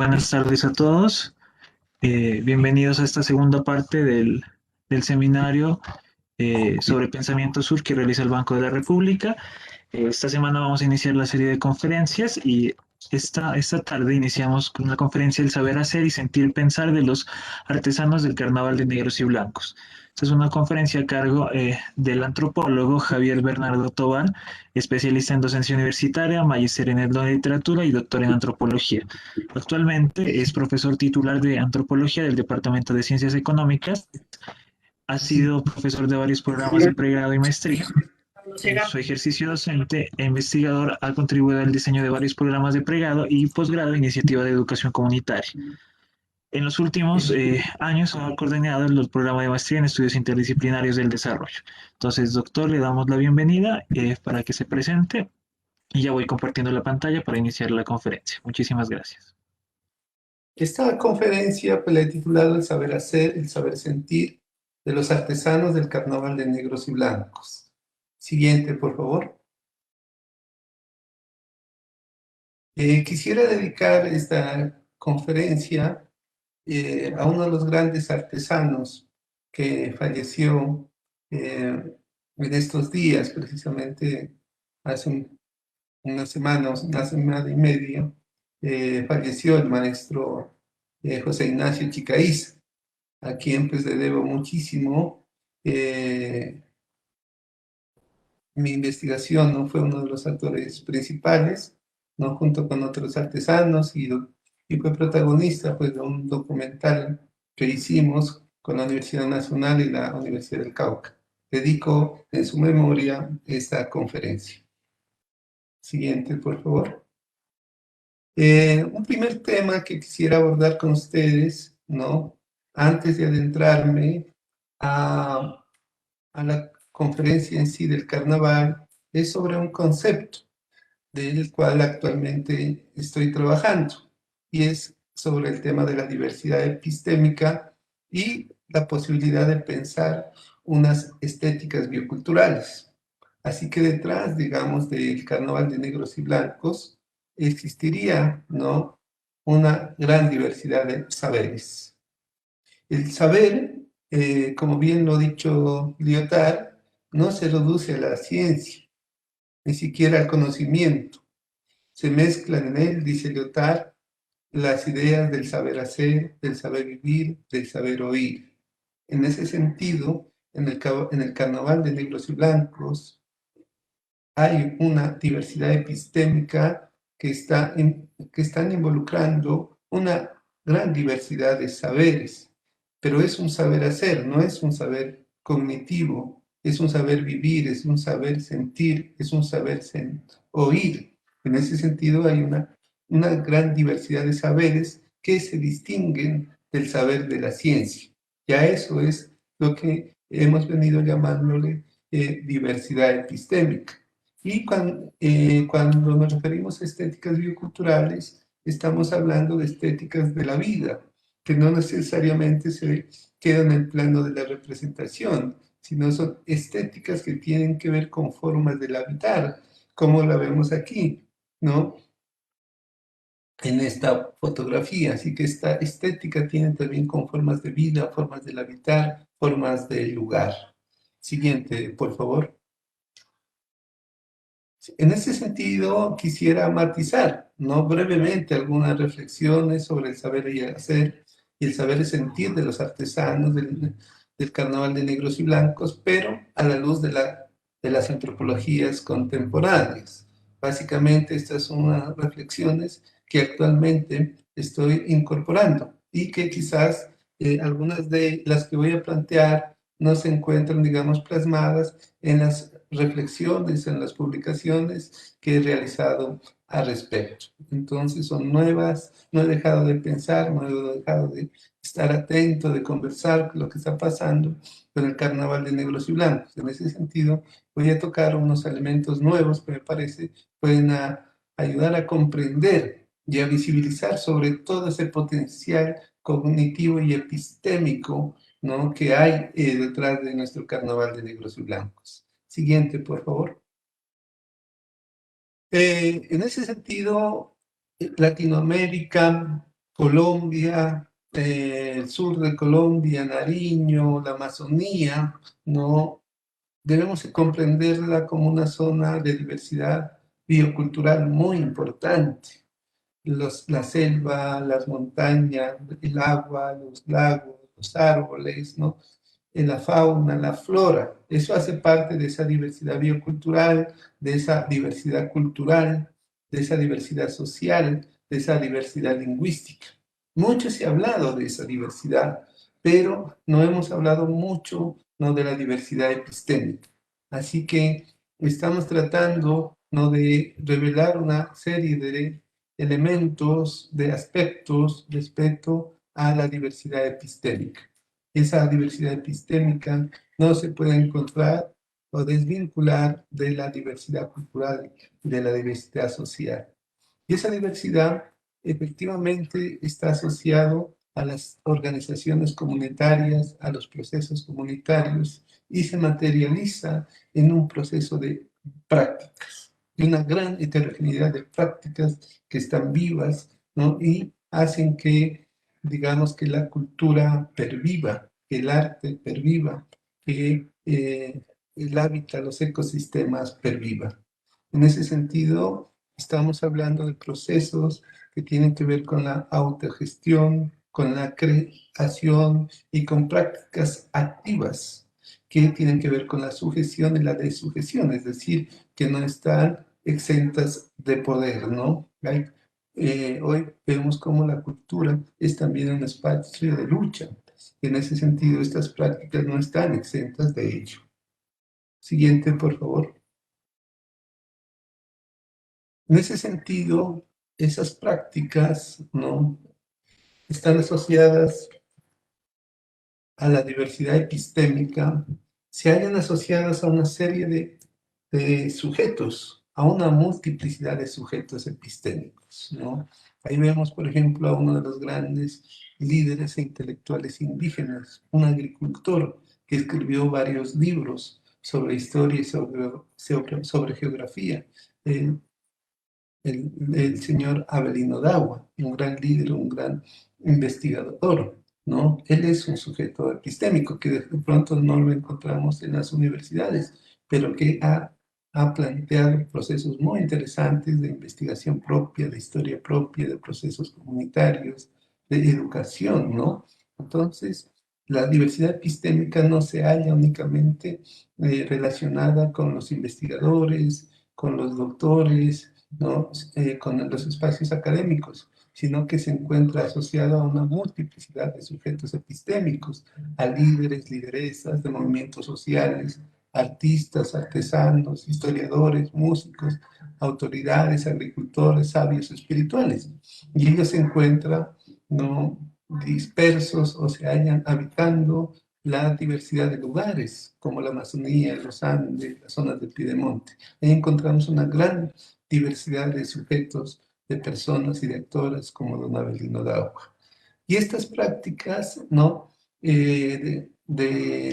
Buenas tardes a todos. Bienvenidos a esta segunda parte del seminario sobre Pensamiento Sur que realiza el Banco de la República. Esta semana vamos a iniciar la serie de conferencias y esta tarde iniciamos con la conferencia El saber hacer y sentir pensar de los artesanos del Carnaval de Negros y Blancos. Esta es una conferencia a cargo del antropólogo Javier Bernardo Tobar, especialista en docencia universitaria, magíster en etnoliteratura y doctor en antropología. Actualmente es profesor titular de antropología del Departamento de Ciencias Económicas. Ha sido profesor de varios programas de pregrado y maestría. En su ejercicio docente e investigador ha contribuido al diseño de varios programas de pregrado y posgrado e iniciativa de educación comunitaria. En los últimos años ha coordinado el programa de maestría en estudios interdisciplinarios del desarrollo. Entonces, doctor, le damos la bienvenida para que se presente y ya voy compartiendo la pantalla para iniciar la conferencia. Muchísimas gracias. Esta conferencia pues, la he titulado El saber hacer, el saber sentir de los artesanos del Carnaval de Negros y Blancos. Siguiente, por favor. Quisiera dedicar esta conferencia a uno de los grandes artesanos que falleció en estos días, precisamente hace una semana y media, falleció el maestro José Ignacio Chicaíz, a quien pues le debo muchísimo. Mi investigación no fue uno de los actores principales, ¿no? Junto con otros artesanos y fue protagonista pues, de un documental que hicimos con la Universidad Nacional y la Universidad del Cauca. Dedico en su memoria esta conferencia. Siguiente, por favor. Un primer tema que quisiera abordar con ustedes, ¿no? Antes de adentrarme a la conferencia en sí del carnaval, es sobre un concepto del cual actualmente estoy trabajando, y es sobre el tema de la diversidad epistémica y la posibilidad de pensar unas estéticas bioculturales. Así que detrás, digamos, del carnaval de negros y blancos, existiría, ¿no?, una gran diversidad de saberes. El saber, como bien lo ha dicho Lyotard, no se reduce a la ciencia, ni siquiera al conocimiento. Se mezclan en él, dice Lyotard, las ideas del saber hacer, del saber vivir, del saber oír. En ese sentido, en el carnaval de negros y blancos, hay una diversidad epistémica que están involucrando una gran diversidad de saberes, pero es un saber hacer, no es un saber cognitivo, es un saber vivir, es un saber sentir, es un saber oír. En ese sentido hay una gran diversidad de saberes que se distinguen del saber de la ciencia. Ya eso es lo que hemos venido llamándole diversidad epistémica. Y cuando nos referimos a estéticas bioculturales, estamos hablando de estéticas de la vida, que no necesariamente se quedan en el plano de la representación, sino son estéticas que tienen que ver con formas del habitar, como la vemos aquí, ¿no?, en esta fotografía. Así que esta estética tiene también con formas de vida, formas del habitar, formas del lugar. Siguiente, por favor. En ese sentido, quisiera matizar, ¿no?, brevemente algunas reflexiones sobre el saber y hacer y el saber y sentir de los artesanos del carnaval de negros y blancos, pero a la luz de las antropologías contemporáneas. Básicamente, estas son unas reflexiones que actualmente estoy incorporando y que quizás algunas de las que voy a plantear no se encuentran, digamos, plasmadas en las reflexiones, en las publicaciones que he realizado al respecto. Entonces son nuevas, no he dejado de pensar, no he dejado de estar atento, de conversar lo que está pasando con el carnaval de negros y blancos. En ese sentido, voy a tocar unos elementos nuevos que me parece pueden ayudar a comprender y a visibilizar sobre todo ese potencial cognitivo y epistémico, ¿no?, que hay detrás de nuestro carnaval de negros y blancos. Siguiente, por favor. En ese sentido, Latinoamérica Colombia, el sur de Colombia, Nariño, la Amazonía, ¿no? Debemos comprenderla como una zona de diversidad biocultural muy importante. La selva, las montañas, el agua, los lagos, los árboles, ¿no? La fauna, la flora. Eso hace parte de esa diversidad biocultural, de esa diversidad cultural, de esa diversidad social, de esa diversidad lingüística. Mucho se ha hablado de esa diversidad, pero no hemos hablado mucho, ¿no?, de la diversidad epistémica. Así que estamos tratando, ¿no?, de revelar una serie de elementos, de aspectos respecto a la diversidad epistémica. Esa diversidad epistémica no se puede encontrar o desvincular de la diversidad cultural y de la diversidad social. Y esa diversidad efectivamente está asociado a las organizaciones comunitarias, a los procesos comunitarios y se materializa en un proceso de prácticas, de una gran heterogeneidad de prácticas que están vivas, ¿no?, y hacen que, digamos, que la cultura perviva, que el arte perviva, que el hábitat, los ecosistemas pervivan. En ese sentido, estamos hablando de procesos que tienen que ver con la autogestión, con la creación y con prácticas activas que tienen que ver con la sujeción y la dessujeción, es decir, que no están exentas de poder, ¿no? Hoy vemos cómo la cultura es también un espacio de lucha. En ese sentido, estas prácticas no están exentas de ello. Siguiente, por favor. En ese sentido, esas prácticas, ¿no?, están asociadas a la diversidad epistémica, se hallan asociadas a una serie de sujetos, a una multiplicidad de sujetos epistémicos, ¿no? Ahí vemos, por ejemplo, a uno de los grandes líderes e intelectuales indígenas, un agricultor que escribió varios libros sobre historia y sobre geografía, el señor Avelino Dawa, un gran líder, un gran investigador, ¿no? Él es un sujeto epistémico que de pronto no lo encontramos en las universidades, pero que ha planteado procesos muy interesantes de investigación propia, de historia propia, de procesos comunitarios, de educación, ¿no? Entonces, la diversidad epistémica no se halla únicamente relacionada con los investigadores, con los doctores, ¿no?, con los espacios académicos, sino que se encuentra asociado a una multiplicidad de sujetos epistémicos, a líderes, lideresas de movimientos sociales, artistas, artesanos, historiadores, músicos, autoridades, agricultores, sabios espirituales. Y ellos se encuentran, ¿no?, dispersos o se hallan habitando la diversidad de lugares, como la Amazonía, los Andes, las zonas del Piedemonte. Ahí encontramos una gran diversidad de sujetos, de personas y de actores como don Avelino Dawa. Y estas prácticas, ¿no?, de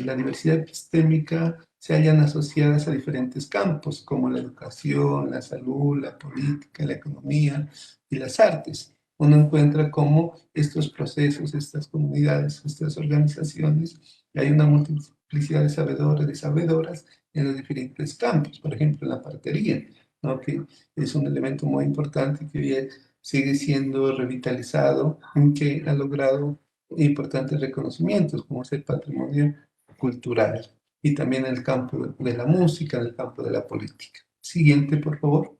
la diversidad epistémica se hallan asociadas a diferentes campos, como la educación, la salud, la política, la economía y las artes. Uno encuentra cómo estos procesos, estas comunidades, estas organizaciones, hay una multiplicidad de sabedores, de sabedoras en los diferentes campos, por ejemplo, en la partería, ¿no?, que es un elemento muy importante que hoy sigue siendo revitalizado, que ha logrado importantes reconocimientos, como es el patrimonio cultural, y también en el campo de la música, en el campo de la política. Siguiente, por favor.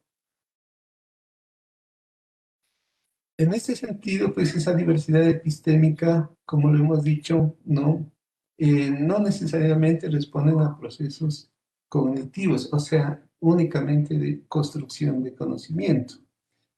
En este sentido, pues esa diversidad epistémica, como lo hemos dicho, no necesariamente responden a procesos cognitivos, o sea, únicamente de construcción de conocimiento,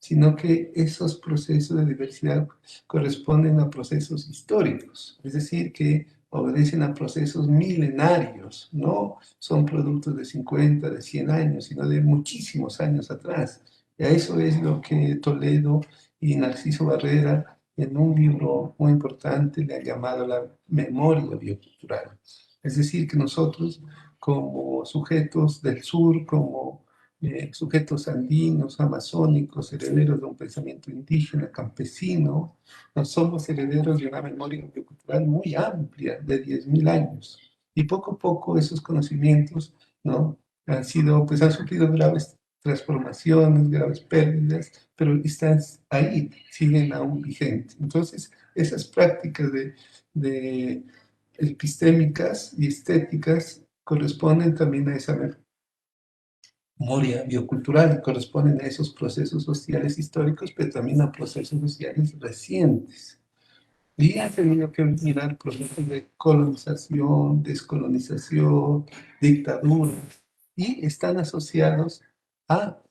sino que esos procesos de diversidad corresponden a procesos históricos, es decir, que obedecen a procesos milenarios, no son productos de 50, de 100 años, sino de muchísimos años atrás. Y a eso es lo que Toledo y Narciso Barrera, en un libro muy importante, le han llamado la memoria biocultural. Es decir, que nosotros, como sujetos del sur, como sujetos andinos, amazónicos, herederos de un pensamiento indígena, campesino. No somos herederos de una memoria cultural muy amplia, de 10.000 años. Y poco a poco esos conocimientos, ¿no? Pues han sufrido graves transformaciones, graves pérdidas, pero están ahí, siguen aún vigentes. Entonces, esas prácticas de epistémicas y estéticas corresponden también a esa memoria biocultural, corresponden a esos procesos sociales históricos, pero también a procesos sociales recientes. Y ha tenido que mirar procesos de colonización, descolonización, dictadura, y están asociados a,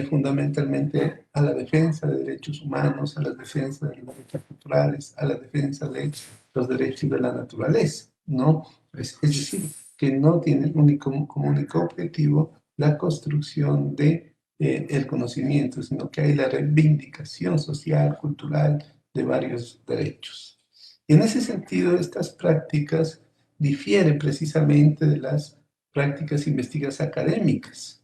fundamentalmente a la defensa de derechos humanos, a la defensa de los derechos culturales, a la defensa de los derechos de la naturaleza, ¿no? Es decir, que no tienen como único objetivo la construcción de el conocimiento, sino que hay la reivindicación social, cultural de varios derechos. Y en ese sentido, estas prácticas difieren precisamente de las prácticas investigativas académicas,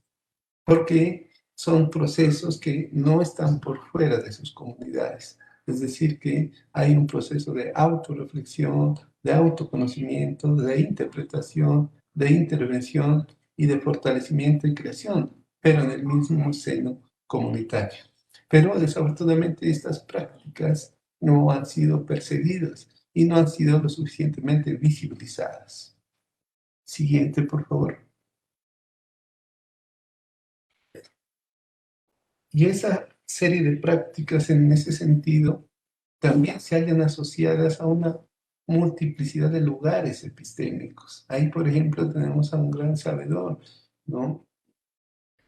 porque son procesos que no están por fuera de sus comunidades. Es decir, que hay un proceso de autorreflexión, de autoconocimiento, de interpretación, de intervención y de fortalecimiento y creación, pero en el mismo seno comunitario. Pero desafortunadamente estas prácticas no han sido perseguidas y no han sido lo suficientemente visibilizadas. Siguiente, por favor. Y esa serie de prácticas en ese sentido también se hallan asociadas a una multiplicidad de lugares epistémicos. Ahí, por ejemplo, tenemos a un gran sabedor, ¿no?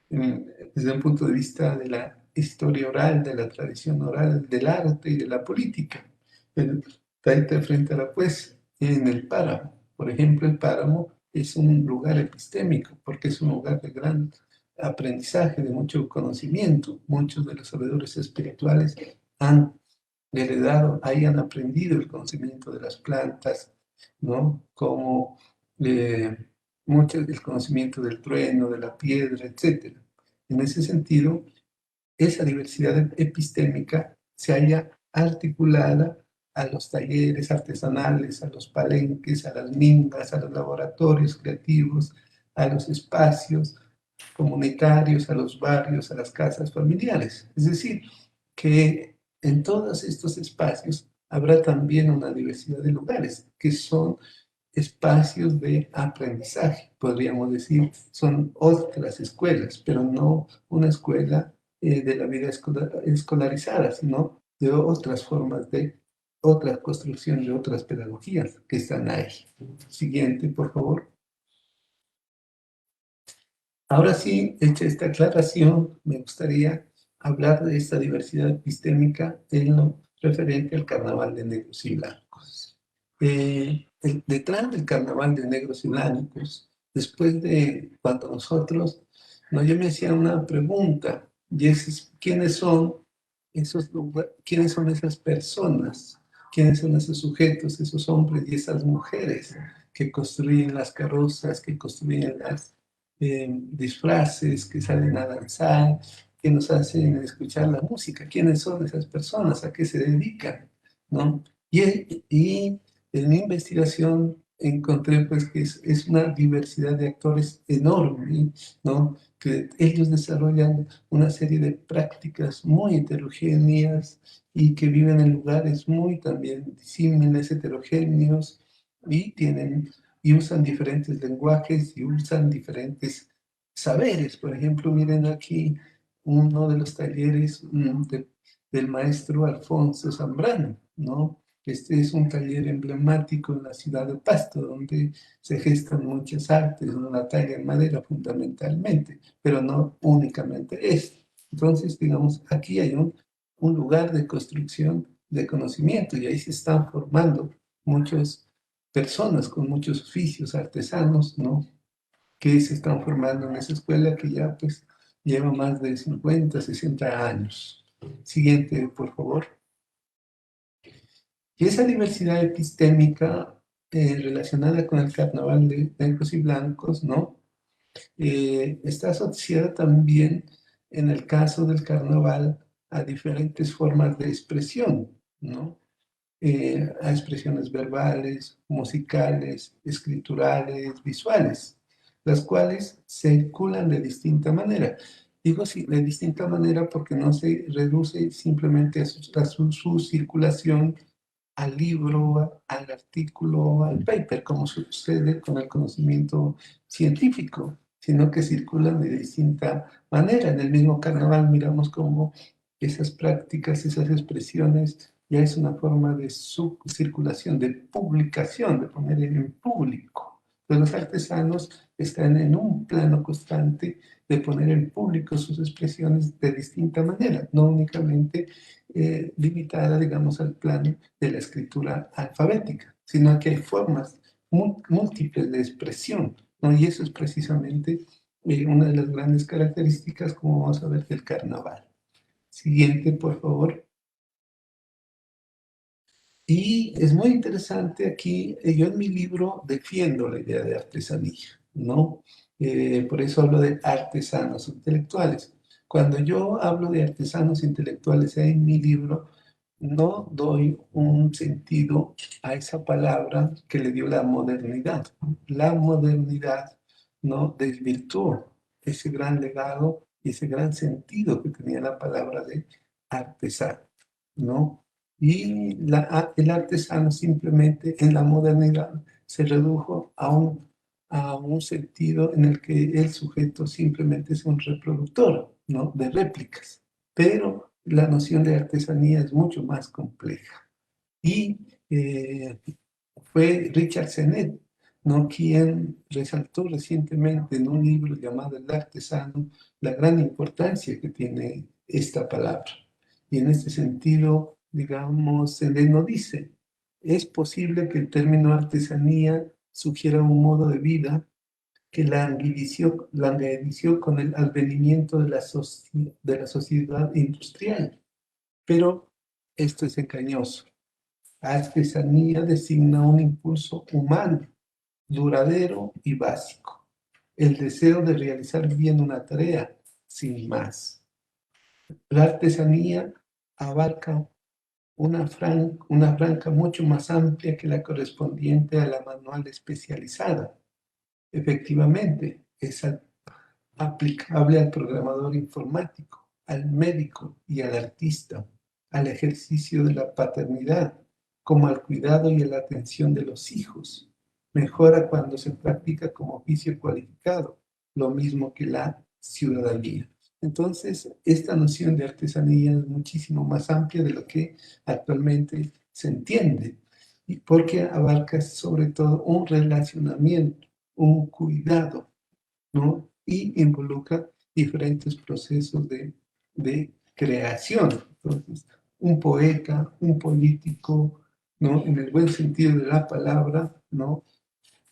Desde un punto de vista de la historia oral, de la tradición oral, del arte y de la política. El Taita frente a la pues en el páramo. Por ejemplo, el páramo es un lugar epistémico porque es un lugar de gran aprendizaje, de mucho conocimiento. Muchos de los sabedores espirituales han heredado, ahí han aprendido el conocimiento de las plantas, ¿no? Como mucho del conocimiento del trueno, de la piedra, etc. En ese sentido, esa diversidad epistémica se halla articulada a los talleres artesanales, a los palenques, a las mingas, a los laboratorios creativos, a los espacios comunitarios, a los barrios, a las casas familiares. Es decir, que en todos estos espacios habrá también una diversidad de lugares que son espacios de aprendizaje, podríamos decir, son otras escuelas, pero no una escuela de la vida escolarizada, sino de otras formas de otra construcción de otras pedagogías que están ahí. Siguiente, por favor. Ahora sí, hecha esta aclaración, me gustaría hablar de esta diversidad epistémica en lo referente al carnaval de negros y blancos. Detrás del carnaval de negros y blancos, después de cuando nosotros, no, yo me hacía una pregunta, y es, ¿quiénes son quiénes son esas personas? ¿Quiénes son esos sujetos, esos hombres y esas mujeres que construyen las carrozas, que construyen las disfraces, que salen a danzar, que nos hacen escuchar la música? ¿Quiénes son esas personas? ¿A qué se dedican? ¿No? Y en mi investigación encontré pues que es una diversidad de actores enorme, ¿no? Que ellos desarrollan una serie de prácticas muy heterogéneas y que viven en lugares muy también disímiles, heterogéneos, y tienen y usan diferentes lenguajes y usan diferentes saberes. Por ejemplo, miren aquí uno de los talleres del maestro Alfonso Zambrano, ¿no? Este es un taller emblemático en la ciudad de Pasto, donde se gestan muchas artes, ¿no? La talla en madera fundamentalmente, pero no únicamente esto. Entonces, digamos, aquí hay un lugar de construcción de conocimiento y ahí se están formando muchas personas con muchos oficios, artesanos, ¿no? Que se están formando en esa escuela que ya pues lleva más de 50, 60 años. Siguiente, por favor. Y esa diversidad epistémica relacionada con el carnaval de negros y blancos, ¿no? Está asociada también, en el caso del carnaval, a diferentes formas de expresión, ¿no? A expresiones verbales, musicales, escriturales, visuales, las cuales circulan de distinta manera. Digo sí, de distinta manera porque no se reduce simplemente a su circulación al libro, al artículo, al paper, como sucede con el conocimiento científico, sino que circulan de distinta manera. En el mismo carnaval miramos cómo esas prácticas, esas expresiones, ya es una forma de su circulación, de publicación, de poner en público. Entonces, los artesanos están en un plano constante de poner en público sus expresiones de distinta manera, no únicamente limitada, digamos, al plano de la escritura alfabética, sino que hay formas múltiples de expresión, ¿no? Y eso es precisamente una de las grandes características, como vamos a ver, del carnaval. Siguiente, por favor. Y es muy interesante aquí, yo en mi libro defiendo la idea de artesanía, ¿no? Por eso hablo de artesanos intelectuales. Cuando yo hablo de artesanos intelectuales en mi libro, no doy un sentido a esa palabra que le dio la modernidad. La modernidad no desvirtuó ese gran legado y ese gran sentido que tenía la palabra de artesano, ¿no? Y el artesano simplemente en la modernidad se redujo a un sentido en el que el sujeto simplemente es un reproductor, ¿no? De réplicas. Pero la noción de artesanía es mucho más compleja. Y eh, fue Richard Sennett, ¿no? Quien resaltó recientemente en un libro llamado El artesano la gran importancia que tiene esta palabra. Y en este sentido, digamos, Sennett nos dice, es posible que el término artesanía sugiera un modo de vida que languideció con el advenimiento de la sociedad industrial. Pero esto es engañoso. Artesanía designa un impulso humano, duradero y básico. El deseo de realizar bien una tarea, sin más. La artesanía abarca una franja mucho más amplia que la correspondiente a la manual especializada. Efectivamente, es aplicable al programador informático, al médico y al artista, al ejercicio de la paternidad, como al cuidado y a la atención de los hijos. Mejora cuando se practica como oficio cualificado, lo mismo que la ciudadanía. Entonces, esta noción de artesanía es muchísimo más amplia de lo que actualmente se entiende, y porque abarca sobre todo un relacionamiento, un cuidado, ¿no? Y involucra diferentes procesos de creación. Entonces, un poeta, un político, ¿no? En el buen sentido de la palabra, ¿no?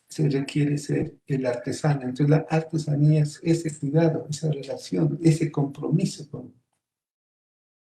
Se requiere ser el artesano. Entonces, la artesanía es ese cuidado, esa relación, ese compromiso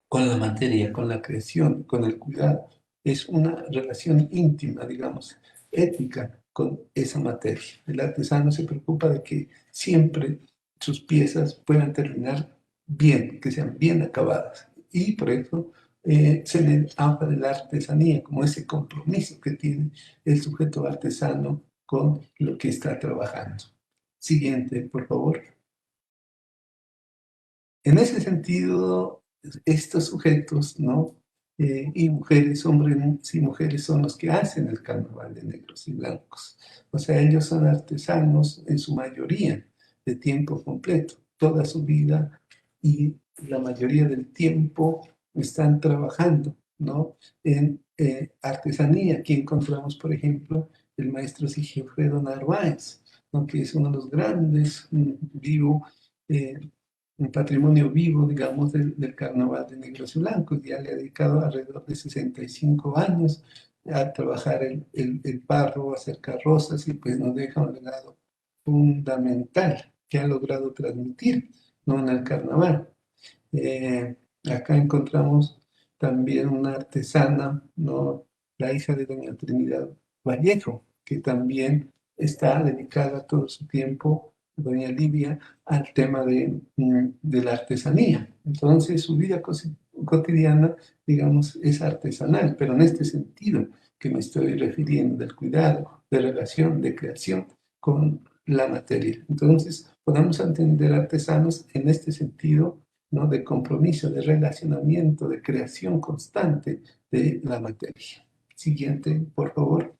con la materia, con la creación, con el cuidado. Es una relación íntima, digamos, ética con esa materia. El artesano se preocupa de que siempre sus piezas puedan terminar bien, que sean bien acabadas. Y por eso se le habla de la artesanía como ese compromiso que tiene el sujeto artesano con lo que está trabajando. Siguiente, por favor. En ese sentido, estos sujetos, ¿no? Y mujeres, hombres y mujeres son los que hacen el carnaval de negros y blancos. O sea, ellos son artesanos en su mayoría de tiempo completo, toda su vida y la mayoría del tiempo están trabajando, ¿no? En artesanía. Aquí encontramos, por ejemplo, el maestro Sigifredo Narváez, ¿no? Que es uno de los grandes vivo eh, un patrimonio vivo, digamos, del carnaval de negros y blancos. Ya le ha dedicado alrededor de 65 años a trabajar el barro, a hacer carrozas y pues nos deja un legado fundamental que ha logrado transmitir, ¿no? En el carnaval. Acá encontramos también una artesana, ¿no? La hija de doña Trinidad Vallejo, que también está dedicada todo su tiempo doña Livia, al tema de la artesanía. Entonces, su vida cotidiana, digamos, es artesanal, pero en este sentido que me estoy refiriendo, del cuidado, de relación, de creación con la materia. Entonces, podemos entender artesanos en este sentido, ¿no? De compromiso, de relacionamiento, de creación constante de la materia. Siguiente, por favor.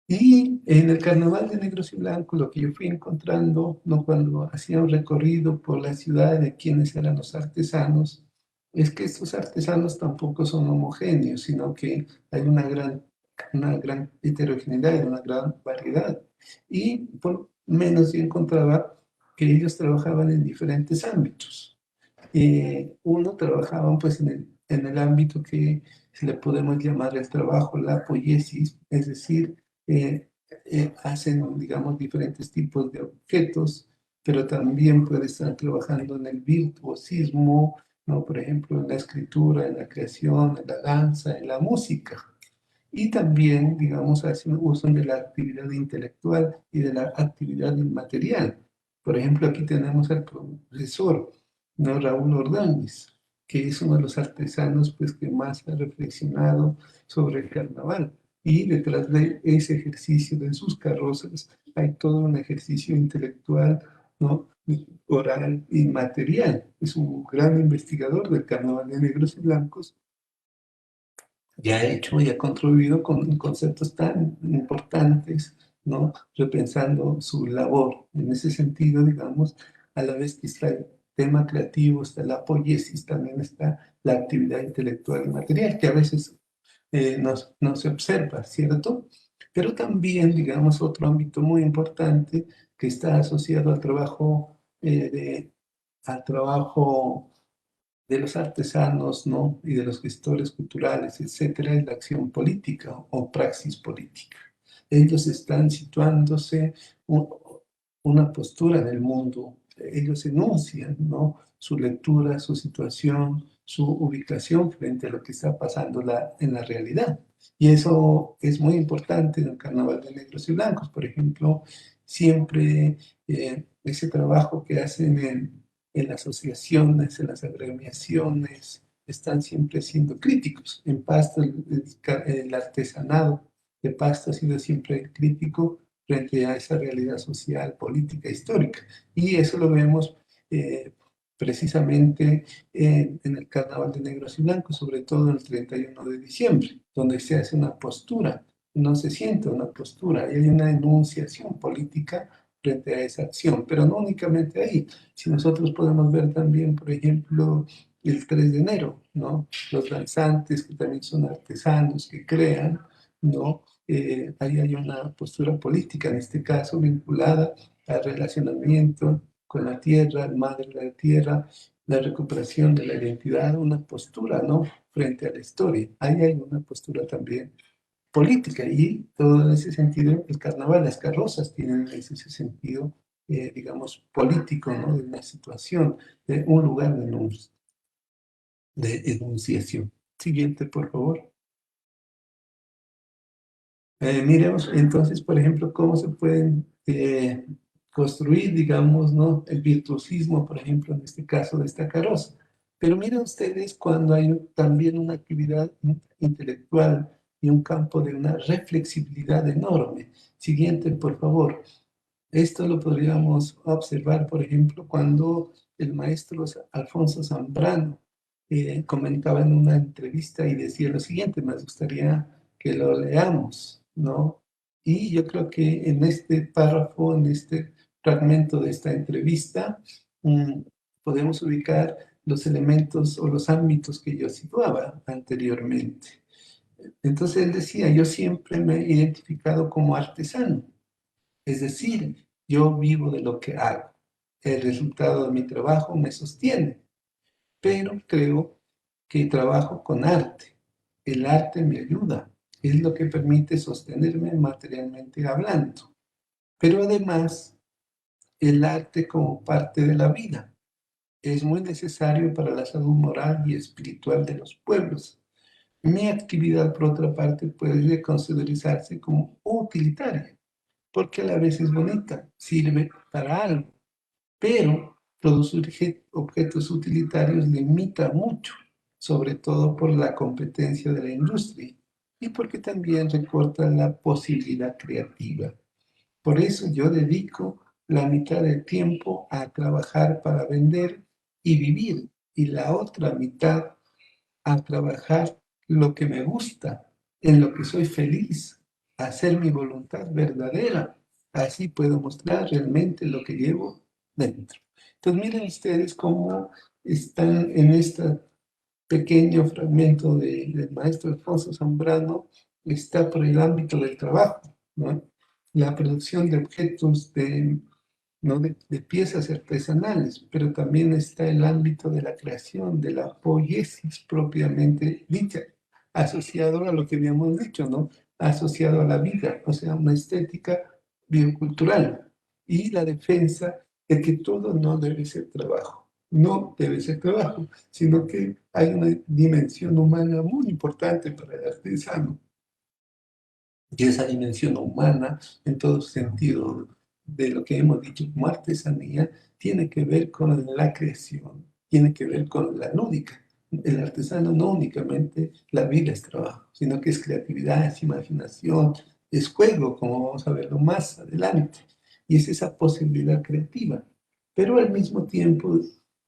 Y en el carnaval de negros y blancos, lo que yo fui encontrando, ¿no? Cuando hacía un recorrido por la ciudad de quiénes eran los artesanos, es que estos artesanos tampoco son homogéneos, sino que hay una gran heterogeneidad, una gran variedad. Y por menos yo encontraba que ellos trabajaban en diferentes ámbitos. Uno trabajaban pues en el ámbito que le podemos llamar el trabajo, la poiesis, es decir, hacen, digamos, diferentes tipos de objetos, pero también puede estar trabajando en el virtuosismo, ¿no? Por ejemplo, en la escritura, en la creación, en la danza, en la música. Y también, digamos, hacen uso de la actividad intelectual y de la actividad inmaterial. Por ejemplo, aquí tenemos al profesor, ¿no? Raúl Ordóñez, que es uno de los artesanos pues, que más ha reflexionado sobre el carnaval. Y detrás de ese ejercicio de sus carrozas hay todo un ejercicio intelectual, ¿no? Oral y material. Es un gran investigador del carnaval de negros y blancos, ya ha hecho y ha contribuido con conceptos tan importantes, ¿no? Repensando su labor. En ese sentido, digamos, a la vez que está el tema creativo, está la poiesis, también está la actividad intelectual y material, que a veces no se observa, ¿cierto? Pero también, digamos, otro ámbito muy importante que está asociado al trabajo de los artesanos, ¿no? Y de los gestores culturales, etcétera, es la acción política o praxis política. Ellos están situándose una postura en el mundo. Ellos enuncian, ¿no? Su lectura, su situación, su ubicación frente a lo que está pasando en la realidad. Y eso es muy importante en el Carnaval de Negros y Blancos. Por ejemplo, siempre ese trabajo que hacen en las asociaciones, en las agremiaciones, están siempre siendo críticos. En Pasto, el artesanado de Pasto ha sido siempre crítico frente a esa realidad social, política, histórica. Y eso lo vemos precisamente en el Carnaval de Negros y Blancos, sobre todo el 31 de diciembre, donde se hace una postura, no se siente una postura, y hay una enunciación política frente a esa acción, pero no únicamente ahí. Si nosotros podemos ver también, por ejemplo, el 3 de enero, ¿no? Los danzantes que también son artesanos, que crean, ¿no? Ahí hay una postura política, en este caso vinculada al relacionamiento con la tierra, el madre de la tierra, la recuperación de la identidad, una postura, ¿no? Frente a la historia. Ahí hay una postura también política y todo en ese sentido, el carnaval, las carrozas tienen ese sentido, digamos, político, ¿no? De una situación, de un lugar de enunciación. Siguiente, por favor. Miremos entonces, por ejemplo, cómo se pueden construir, digamos, ¿no? El virtuosismo, por ejemplo, en este caso de esta carroza. Pero miren ustedes cuando hay también una actividad intelectual y un campo de una reflexibilidad enorme. Siguiente, por favor. Esto lo podríamos observar, por ejemplo, cuando el maestro Alfonso Zambrano comentaba en una entrevista y decía lo siguiente, me gustaría que lo leamos, ¿no? Y yo creo que en este párrafo, en este fragmento de esta entrevista, mm, podemos ubicar los elementos o los ámbitos que yo situaba anteriormente. Entonces él decía, yo siempre me he identificado como artesano, es decir, yo vivo de lo que hago. El resultado de mi trabajo me sostiene, pero creo que trabajo con arte. El arte me ayuda, es lo que permite sostenerme materialmente hablando. Pero además, el arte como parte de la vida es muy necesario para la salud moral y espiritual de los pueblos. Mi actividad, por otra parte, puede considerarse como utilitaria. porque a la vez es bonita, sirve para algo, pero producir objetos utilitarios limita mucho, sobre todo por la competencia de la industria y porque también recorta la posibilidad creativa. Por eso yo dedico la mitad del tiempo a trabajar para vender y vivir, y la otra mitad a trabajar lo que me gusta, en lo que soy feliz, a hacer mi voluntad verdadera. Así puedo mostrar realmente lo que llevo dentro. Entonces miren ustedes cómo están en este pequeño fragmento del maestro Alfonso Zambrano, está por el ámbito del trabajo, ¿no? La producción de objetos ¿no? de piezas artesanales, pero también está el ámbito de la creación, de la poiesis propiamente dicha, asociado a lo que habíamos dicho, ¿no? Asociado a la vida, o sea, una estética biocultural y la defensa de que todo no debe ser trabajo, no debe ser trabajo, sino que hay una dimensión humana muy importante para el artesano y esa dimensión humana, en todo sentido de lo que hemos dicho como artesanía, tiene que ver con la creación, tiene que ver con la lúdica. El artesano no únicamente la vida es trabajo, sino que es creatividad, es imaginación, es juego, como vamos a verlo más adelante. Y es esa posibilidad creativa. Pero al mismo tiempo,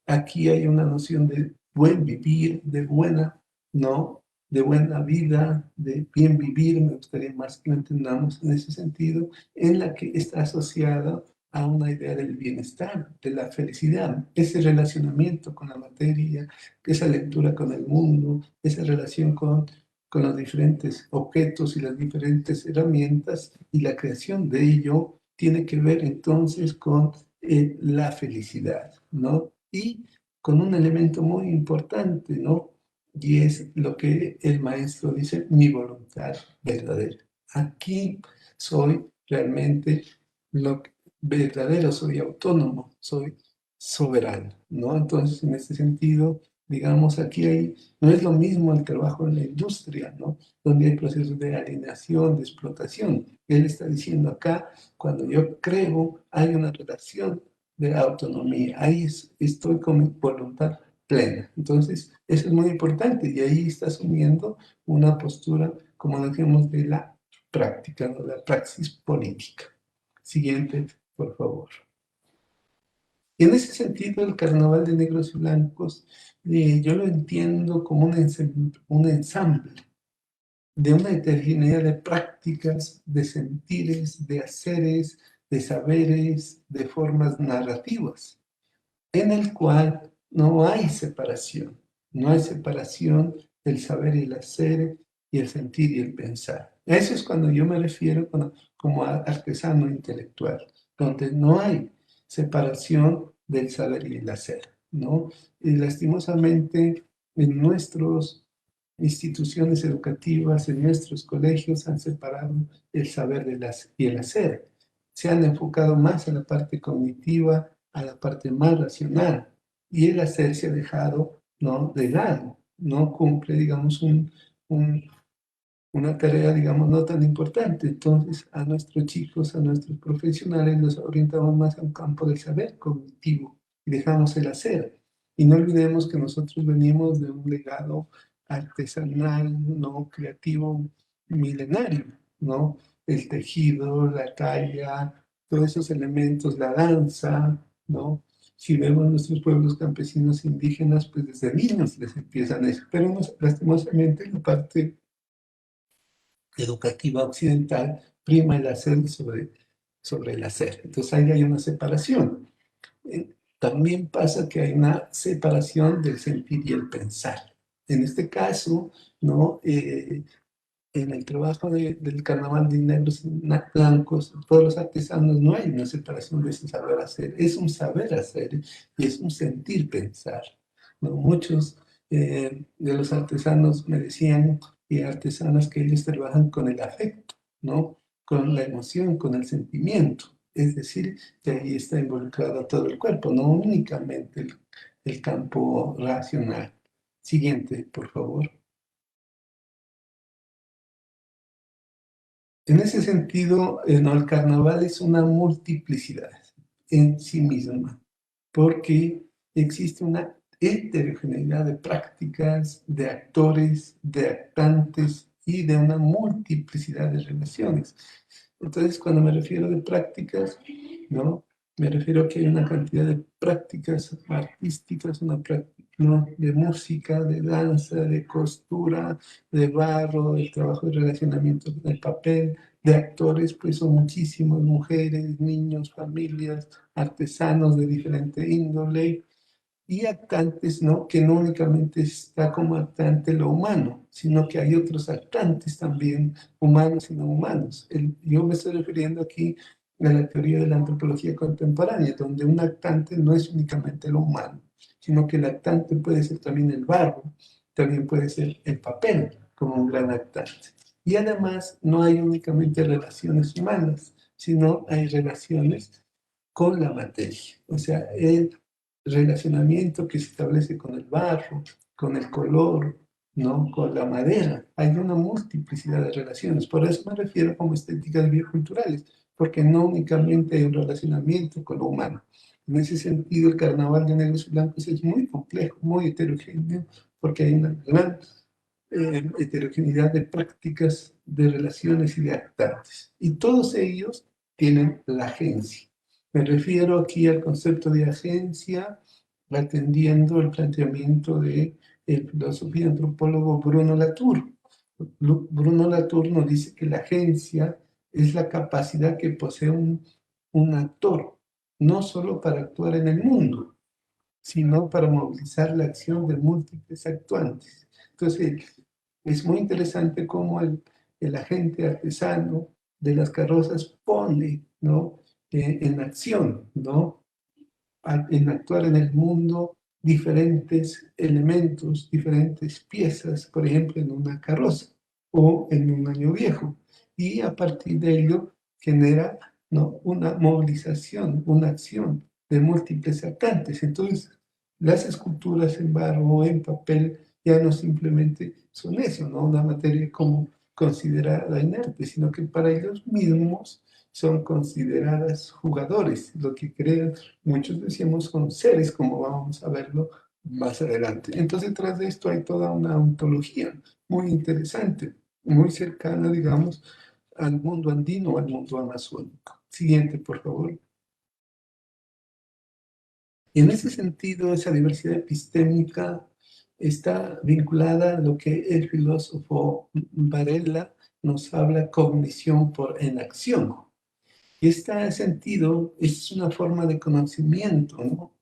aquí hay una noción de buen vivir, de buena, ¿no? De buena vida, de bien vivir, me gustaría más que lo entendamos en ese sentido, en la que está asociada a una idea del bienestar, de la felicidad, ese relacionamiento con la materia, esa lectura con el mundo, esa relación con los diferentes objetos y las diferentes herramientas y la creación de ello tiene que ver entonces con la felicidad, ¿no? Y con un elemento muy importante, ¿no? Y es lo que el maestro dice, mi voluntad verdadera. Aquí soy realmente lo verdadero, soy autónomo, soy soberano, ¿no? Entonces, en este sentido, digamos, aquí hay, no es lo mismo el trabajo en la industria, ¿no? Donde hay procesos de alienación, de explotación. Él está diciendo acá, cuando yo creo, hay una relación de autonomía. Ahí estoy con mi voluntad plena. Entonces, eso es muy importante y ahí está asumiendo una postura, como dijimos, de la práctica, ¿no? La praxis política. Siguiente, por favor. Y en ese sentido, el carnaval de negros y blancos, yo lo entiendo como un ensamble de una heterogeneidad de prácticas, de sentires, de haceres, de saberes, de formas narrativas en el cual no hay separación, no hay separación del saber y el hacer y el sentir y el pensar. Eso es cuando yo me refiero como artesano intelectual, donde no hay separación del saber y el hacer, ¿no? Y lastimosamente en nuestras instituciones educativas, en nuestros colegios han separado el saber y el hacer. Se han enfocado más en la parte cognitiva, a la parte más racional y el hacer se ha dejado, ¿no? De lado, no cumple, digamos, un, una tarea, digamos, no tan importante. Entonces, a nuestros chicos, a nuestros profesionales, los orientamos más al campo del saber cognitivo y dejamos el hacer. Y no olvidemos que nosotros venimos de un legado artesanal, no creativo, milenario, ¿no? El tejido, la talla, todos esos elementos, la danza, ¿no? Si vemos nuestros pueblos campesinos indígenas, pues desde niños les empiezan eso. Pero lastimosamente la parte educativa occidental prima el hacer sobre el hacer. Entonces ahí hay una separación. También pasa que hay una separación del sentir y el pensar. En este caso, ¿no? En el trabajo del carnaval de negros y blancos, todos los artesanos, no hay una separación de ese saber hacer. Es un saber hacer y es un sentir pensar, ¿no? Muchos de los artesanos me decían, y artesanas, que ellos trabajan con el afecto, ¿no? Con la emoción, con el sentimiento. Es decir, que ahí está involucrado todo el cuerpo, no únicamente el campo racional. Siguiente, por favor. En ese sentido, no, el carnaval es una multiplicidad en sí misma, porque existe una heterogeneidad de prácticas, de actores, de actantes y de una multiplicidad de relaciones. Entonces, cuando me refiero de prácticas, ¿no? Me refiero a que hay una cantidad de prácticas artísticas, una práctica, ¿no? De música, de danza, de costura, de barro, de trabajo de relacionamiento con el papel, de actores, pues son muchísimos, mujeres, niños, familias, artesanos de diferente índole, y actantes, ¿no? Que no únicamente está como actante lo humano, sino que hay otros actantes también, humanos y no humanos. Yo me estoy refiriendo aquí a la teoría de la antropología contemporánea, donde un actante no es únicamente lo humano, sino que el actante puede ser también el barro, también puede ser el papel, como un gran actante. Y además no hay únicamente relaciones humanas, sino hay relaciones con la materia. O sea, el relacionamiento que se establece con el barro, con el color, ¿no? Con la madera. Hay una multiplicidad de relaciones. Por eso me refiero como estéticas bioculturales, porque no únicamente hay un relacionamiento con lo humano. En ese sentido, el carnaval de negros y blancos es muy complejo, muy heterogéneo, porque hay una gran heterogeneidad de prácticas, de relaciones y de actantes. Y todos ellos tienen la agencia. Me refiero aquí al concepto de agencia, atendiendo el planteamiento del filósofo y antropólogo Bruno Latour. Bruno Latour nos dice que la agencia es la capacidad que posee un actor, no solo para actuar en el mundo, sino para movilizar la acción de múltiples actuantes. Entonces, es muy interesante cómo el agente artesano de las carrozas pone, ¿no? En acción, ¿no? En actuar en el mundo diferentes elementos, diferentes piezas, por ejemplo, en una carroza o en un año viejo. Y a partir de ello genera, ¿no? Una movilización, una acción de múltiples actantes. Entonces, las esculturas en barro o en papel ya no simplemente son eso, ¿no? Una materia como considerada inerte, sino que para ellos mismos son consideradas jugadores, lo que crean, muchos decimos son seres, como vamos a verlo más adelante. Entonces, tras de esto hay toda una ontología muy interesante, muy cercana, digamos, al mundo andino, al mundo amazónico. Siguiente, por favor. Y en ese sentido, esa diversidad epistémica está vinculada a lo que el filósofo Varela nos habla cognición por enacción. Y este sentido es una forma de conocimiento, ¿no?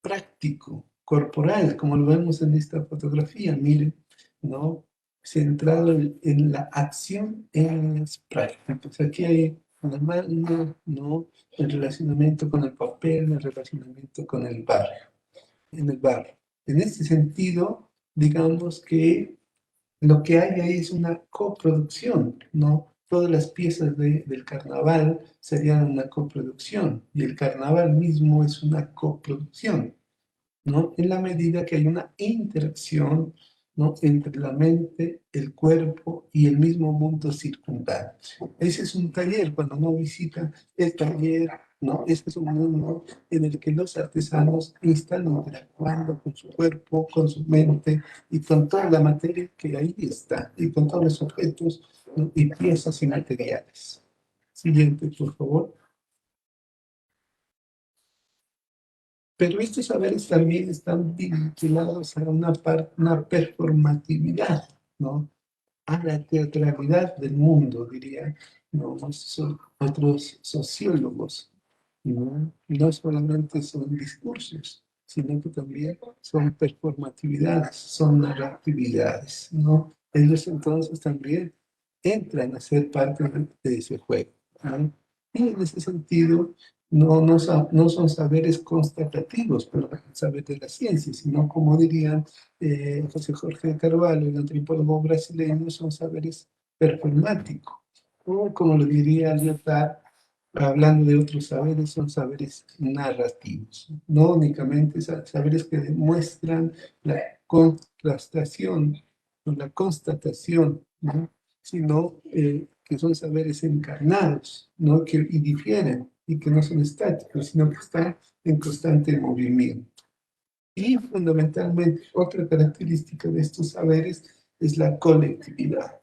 Práctico, corporal, como lo vemos en esta fotografía, miren, ¿no? Centrado en la acción en las prácticas. Aquí hay una mano, ¿no? El relacionamiento con el papel, el relacionamiento con el barrio, en el barrio. En este sentido, digamos que lo que hay ahí es una coproducción, ¿no? Todas las piezas del carnaval serían una coproducción y el carnaval mismo es una coproducción, ¿no? En la medida que hay una interacción, ¿no? Entre la mente, el cuerpo y el mismo mundo circundante. Ese es un taller, cuando uno visita el taller, ¿no? Ese es un mundo en el que los artesanos están interactuando con su cuerpo, con su mente y con toda la materia que ahí está, y con todos los objetos, ¿no? Y piezas y materiales. Siguiente, por favor. Pero estos saberes también están vinculados a una performatividad, ¿no? A la teatralidad del mundo, dirían, ¿no? Otros sociólogos, ¿no? No solamente son discursos, sino que también son performatividades, son narratividades, ¿no? Ellos entonces también entran a ser parte de ese juego, ¿no? Y en ese sentido, no son saberes constatativos, pero saberes de la ciencia, sino como dirían José Jorge de Carvalho, el antropólogo brasileño, son saberes performáticos, o como lo diría Lyotard, hablando de otros saberes, son saberes narrativos, no únicamente saberes que demuestran la contrastación, la constatación, ¿no? Sino que son saberes encarnados, ¿no? Y difieren, y que no son estáticos, sino que están en constante movimiento. Y fundamentalmente, otra característica de estos saberes es la colectividad.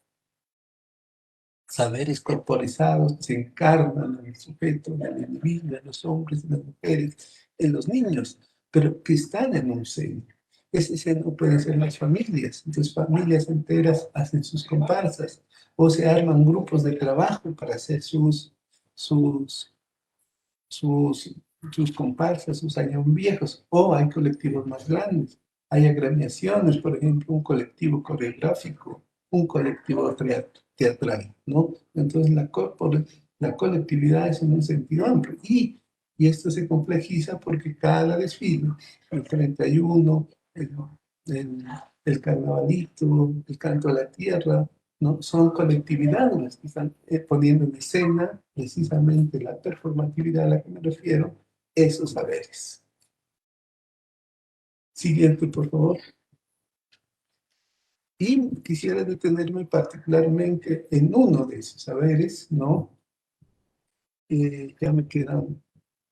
Saberes corporizados se encarnan en el sujeto, en el individuo, en los hombres, en las mujeres, en los niños, pero que están en un seno. Ese seno pueden ser las familias, entonces familias enteras hacen sus comparsas, o se arman grupos de trabajo para hacer sus, sus, sus comparsas, sus años viejos, o hay colectivos más grandes, hay agremiaciones, por ejemplo, un colectivo coreográfico, un colectivo teatral, ¿no? Entonces la colectividad es en un sentido amplio y esto se complejiza porque cada desfile, el 31, el, el carnavalito, el canto a la tierra, ¿no? Son colectividades las que están poniendo en escena precisamente la performatividad a la que me refiero, esos saberes. Siguiente, por favor. Y quisiera detenerme particularmente en uno de esos saberes, ¿no? Ya me quedan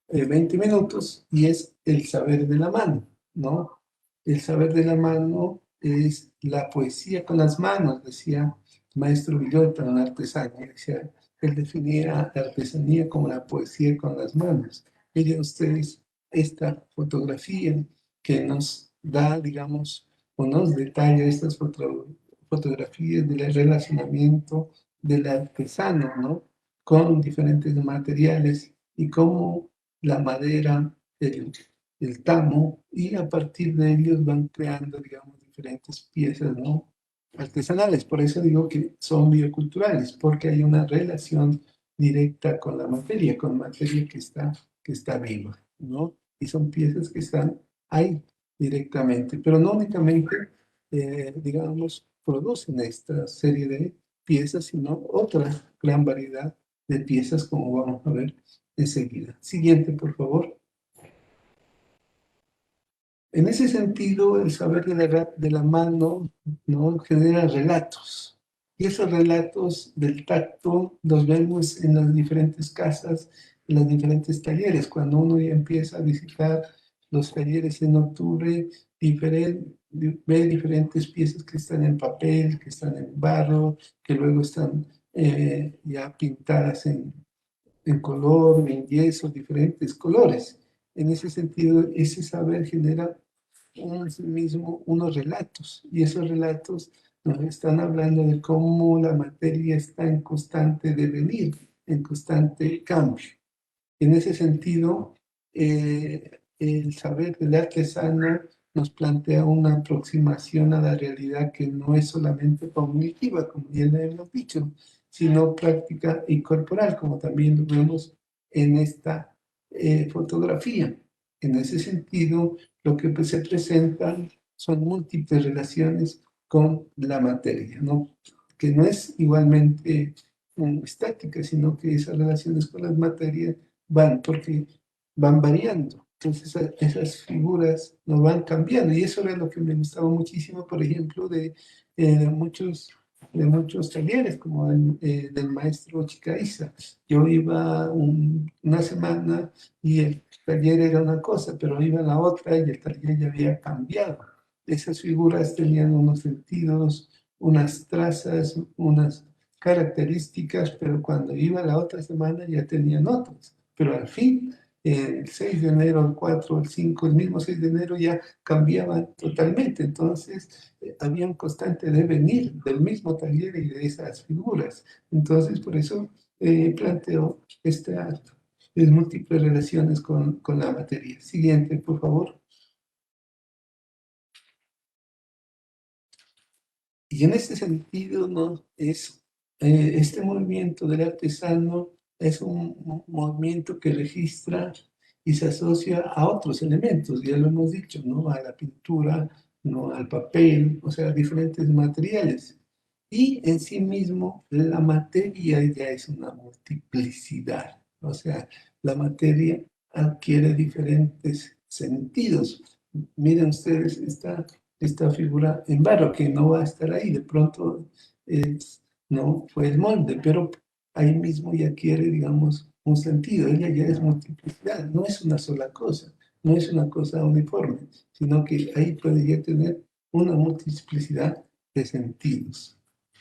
20 minutos y es el saber de la mano, ¿no? El saber de la mano es la poesía con las manos, decía el maestro Villota, un artesano, decía, él definía la artesanía como la poesía con las manos. Miren ustedes esta fotografía que nos da, digamos, o nos detalla estas fotografías del relacionamiento del artesano, ¿no? Con diferentes materiales y cómo la madera, el tamo, y a partir de ellos van creando, digamos, diferentes piezas, ¿no? Artesanales. Por eso digo que son bioculturales, porque hay una relación directa con la materia que está viva, ¿no? Y son piezas que están ahí directamente, pero no únicamente, digamos, producen esta serie de piezas, sino otra gran variedad de piezas, como vamos a ver enseguida. Siguiente, por favor. En ese sentido, el saber de la mano, ¿no? Genera relatos. Y esos relatos del tacto los vemos en las diferentes casas, en los diferentes talleres. Cuando uno ya empieza a visitar los talleres en octubre, ve diferentes piezas que están en papel, que están en barro, que luego están ya pintadas en color, en yeso, diferentes colores. En ese sentido, ese saber genera en sí mismo unos relatos, y esos relatos nos están hablando de cómo la materia está en constante devenir, en constante cambio. En ese sentido, el saber del artesano nos plantea una aproximación a la realidad que no es solamente cognitiva, como ya le hemos dicho, sino práctica y corporal, como también lo vemos en esta fotografía. En ese sentido, lo que se presentan son múltiples relaciones con la materia, ¿no? Que no es igualmente estática, sino que esas relaciones con las materias porque van variando. Entonces esas figuras no van cambiando y eso era lo que me gustaba muchísimo, por ejemplo, de muchos talleres, como del maestro Chicaiza. Yo iba una semana y el taller era una cosa, pero iba a la otra y el taller ya había cambiado. Esas figuras tenían unos sentidos, unas trazas, unas características, pero cuando iba la otra semana ya tenían otras. Pero al fin, el 6 de enero, el 4, el 5, el mismo 6 de enero ya cambiaban totalmente. Entonces, había un constante devenir del mismo taller y de esas figuras. Entonces, por eso planteo estas múltiples relaciones con la materia. Siguiente, por favor. Y en ese sentido, ¿no? Este movimiento del artesano es un movimiento que registra y se asocia a otros elementos, ya lo hemos dicho, ¿no? A la pintura, ¿no? Al papel, o sea, diferentes materiales. Y en sí mismo la materia ya es una multiplicidad, o sea, la materia adquiere diferentes sentidos. Miren ustedes esta figura en barro que no va a estar ahí, de pronto ¿no? Fue el molde, pero ahí mismo ya quiere, digamos, un sentido. Ella ya es multiplicidad, no es una sola cosa, no es una cosa uniforme, sino que ahí puede ya tener una multiplicidad de sentidos.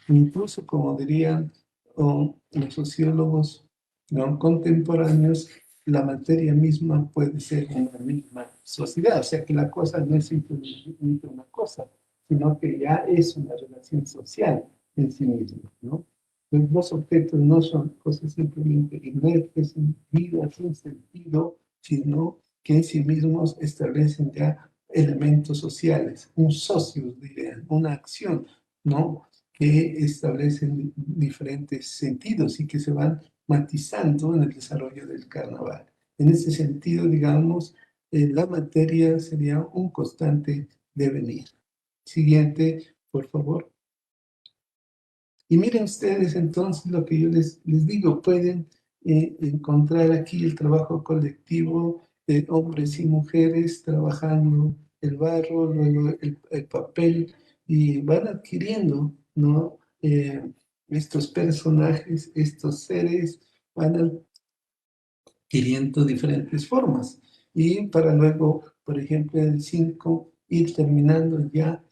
Incluso, como dirían los sociólogos, ¿no?, contemporáneos, la materia misma puede ser una misma sociedad, o sea que la cosa no es simplemente una cosa, sino que ya es una relación social en sí misma, ¿no? Los objetos no son cosas simplemente inertes, sin vida, sin sentido, sino que en sí mismos establecen ya elementos sociales, un socio, dirían, una acción, ¿no?, que establecen diferentes sentidos y que se van matizando en el desarrollo del carnaval. En ese sentido, digamos, la materia sería un constante devenir. Siguiente, por favor. Y miren ustedes entonces lo que yo les digo, pueden encontrar aquí el trabajo colectivo de hombres y mujeres trabajando el barro, luego el papel, y van adquiriendo, ¿no?, estos personajes, estos seres, van adquiriendo diferentes formas. Y para luego, por ejemplo, el 5 ir terminando ya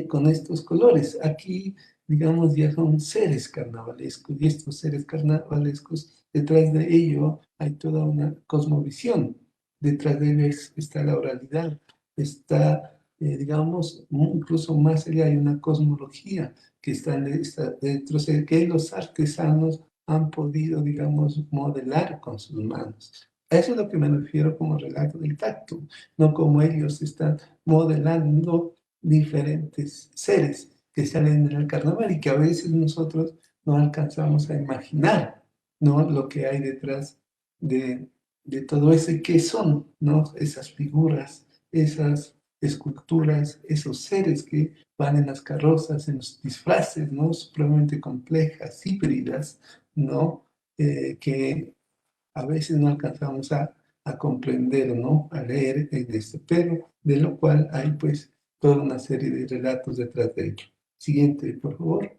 con estos colores. Aquí, digamos, ya son seres carnavalescos y estos seres carnavalescos, detrás de ello hay toda una cosmovisión. Detrás de ello está la oralidad, está, digamos, incluso más allá hay una cosmología que está dentro, o sea, que los artesanos han podido, digamos, modelar con sus manos. A eso es lo que me refiero como relato del tacto, no como ellos están modelando diferentes seres que salen en el carnaval y que a veces nosotros no alcanzamos a imaginar, ¿no?, lo que hay detrás de, de todo ese que son, ¿no?, esas figuras, esas esculturas, esos seres que van en las carrozas, en los disfraces, ¿no?, supremamente complejas, híbridas, ¿no?, que a veces no alcanzamos a comprender, ¿no?, a leer en esto, pero de lo cual hay pues toda una serie de relatos detrás de ello. Siguiente, por favor.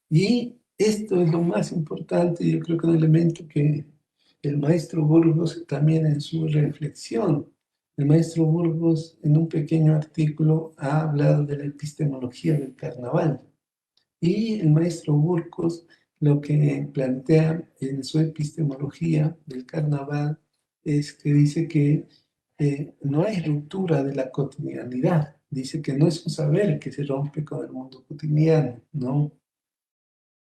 Y esto es lo más importante, yo creo que un elemento que el maestro Burgos también en su reflexión, el maestro Burgos en un pequeño artículo ha hablado de la epistemología del carnaval. Y el maestro Burgos lo que plantea en su epistemología del carnaval es que dice que no hay ruptura de la cotidianidad. Dice que no es un saber que se rompe con el mundo cotidiano, ¿no?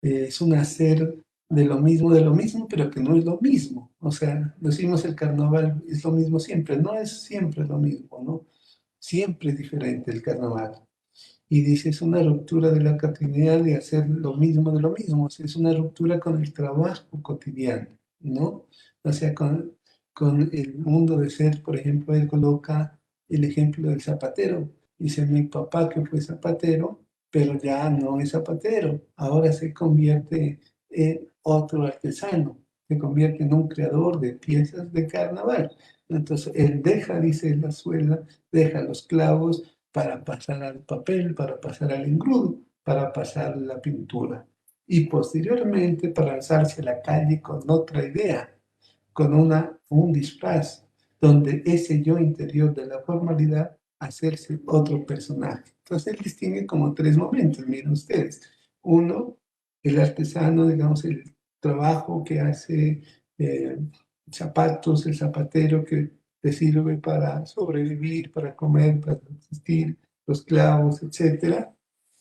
Es un hacer de lo mismo, pero que no es lo mismo. O sea, decimos el carnaval es lo mismo siempre, no es siempre lo mismo, ¿no? Siempre es diferente el carnaval. Y dice, es una ruptura de la cotidianidad de hacer lo mismo de lo mismo, o sea, es una ruptura con el trabajo cotidiano, ¿no? O sea, con el mundo de ser, por ejemplo, él coloca el ejemplo del zapatero. Dice, mi papá que fue zapatero, pero ya no es zapatero, ahora se convierte en otro artesano, se convierte en un creador de piezas de carnaval. Entonces, él deja, dice, la suela, deja los clavos, para pasar al papel, para pasar al engrudo, para pasar la pintura. Y posteriormente para alzarse a la calle con otra idea, con un disfraz, donde ese yo interior de la formalidad hacerse otro personaje. Entonces él distingue como tres momentos, miren ustedes. Uno, el artesano, digamos, el trabajo que hace eh, zapatos, el zapatero que te sirve para sobrevivir, para comer, para subsistir, los clavos, etcétera.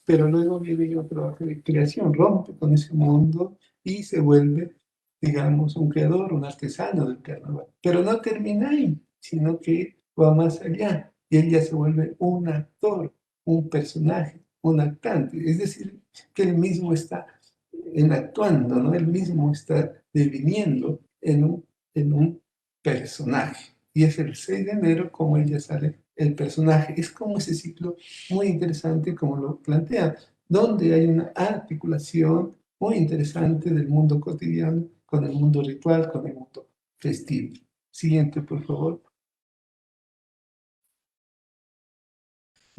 Pero luego viene otro trabajo de creación, rompe con ese mundo y se vuelve, digamos, un creador, un artesano del carnaval. Pero no termina ahí, sino que va más allá. Y él ya se vuelve un actor, un personaje, un actante. Es decir, que él mismo está actuando, ¿no? Él mismo está deviniendo en un personaje. Y es el 6 de enero como él ya sale el personaje. Es como ese ciclo muy interesante como lo plantea, donde hay una articulación muy interesante del mundo cotidiano con el mundo ritual, con el mundo festivo. Siguiente, por favor.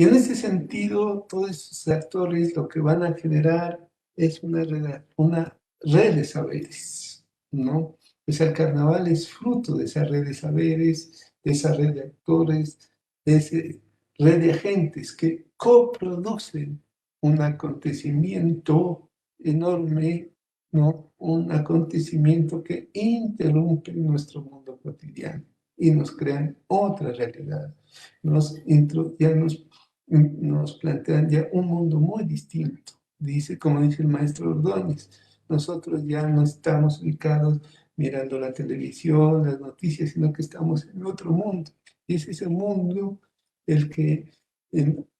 Y en ese sentido, todos esos actores lo que van a generar es una red de saberes, ¿no? Pues el carnaval es fruto de esa red de saberes, de esa red de actores, de esa red de agentes que coproducen un acontecimiento enorme, ¿no? Un acontecimiento que interrumpe nuestro mundo cotidiano y nos crean otra realidad. Ya nos plantean ya un mundo muy distinto. Dice, como dice el maestro Ordóñez, nosotros ya no estamos ubicados mirando la televisión, las noticias, sino que estamos en otro mundo. Y es ese mundo el que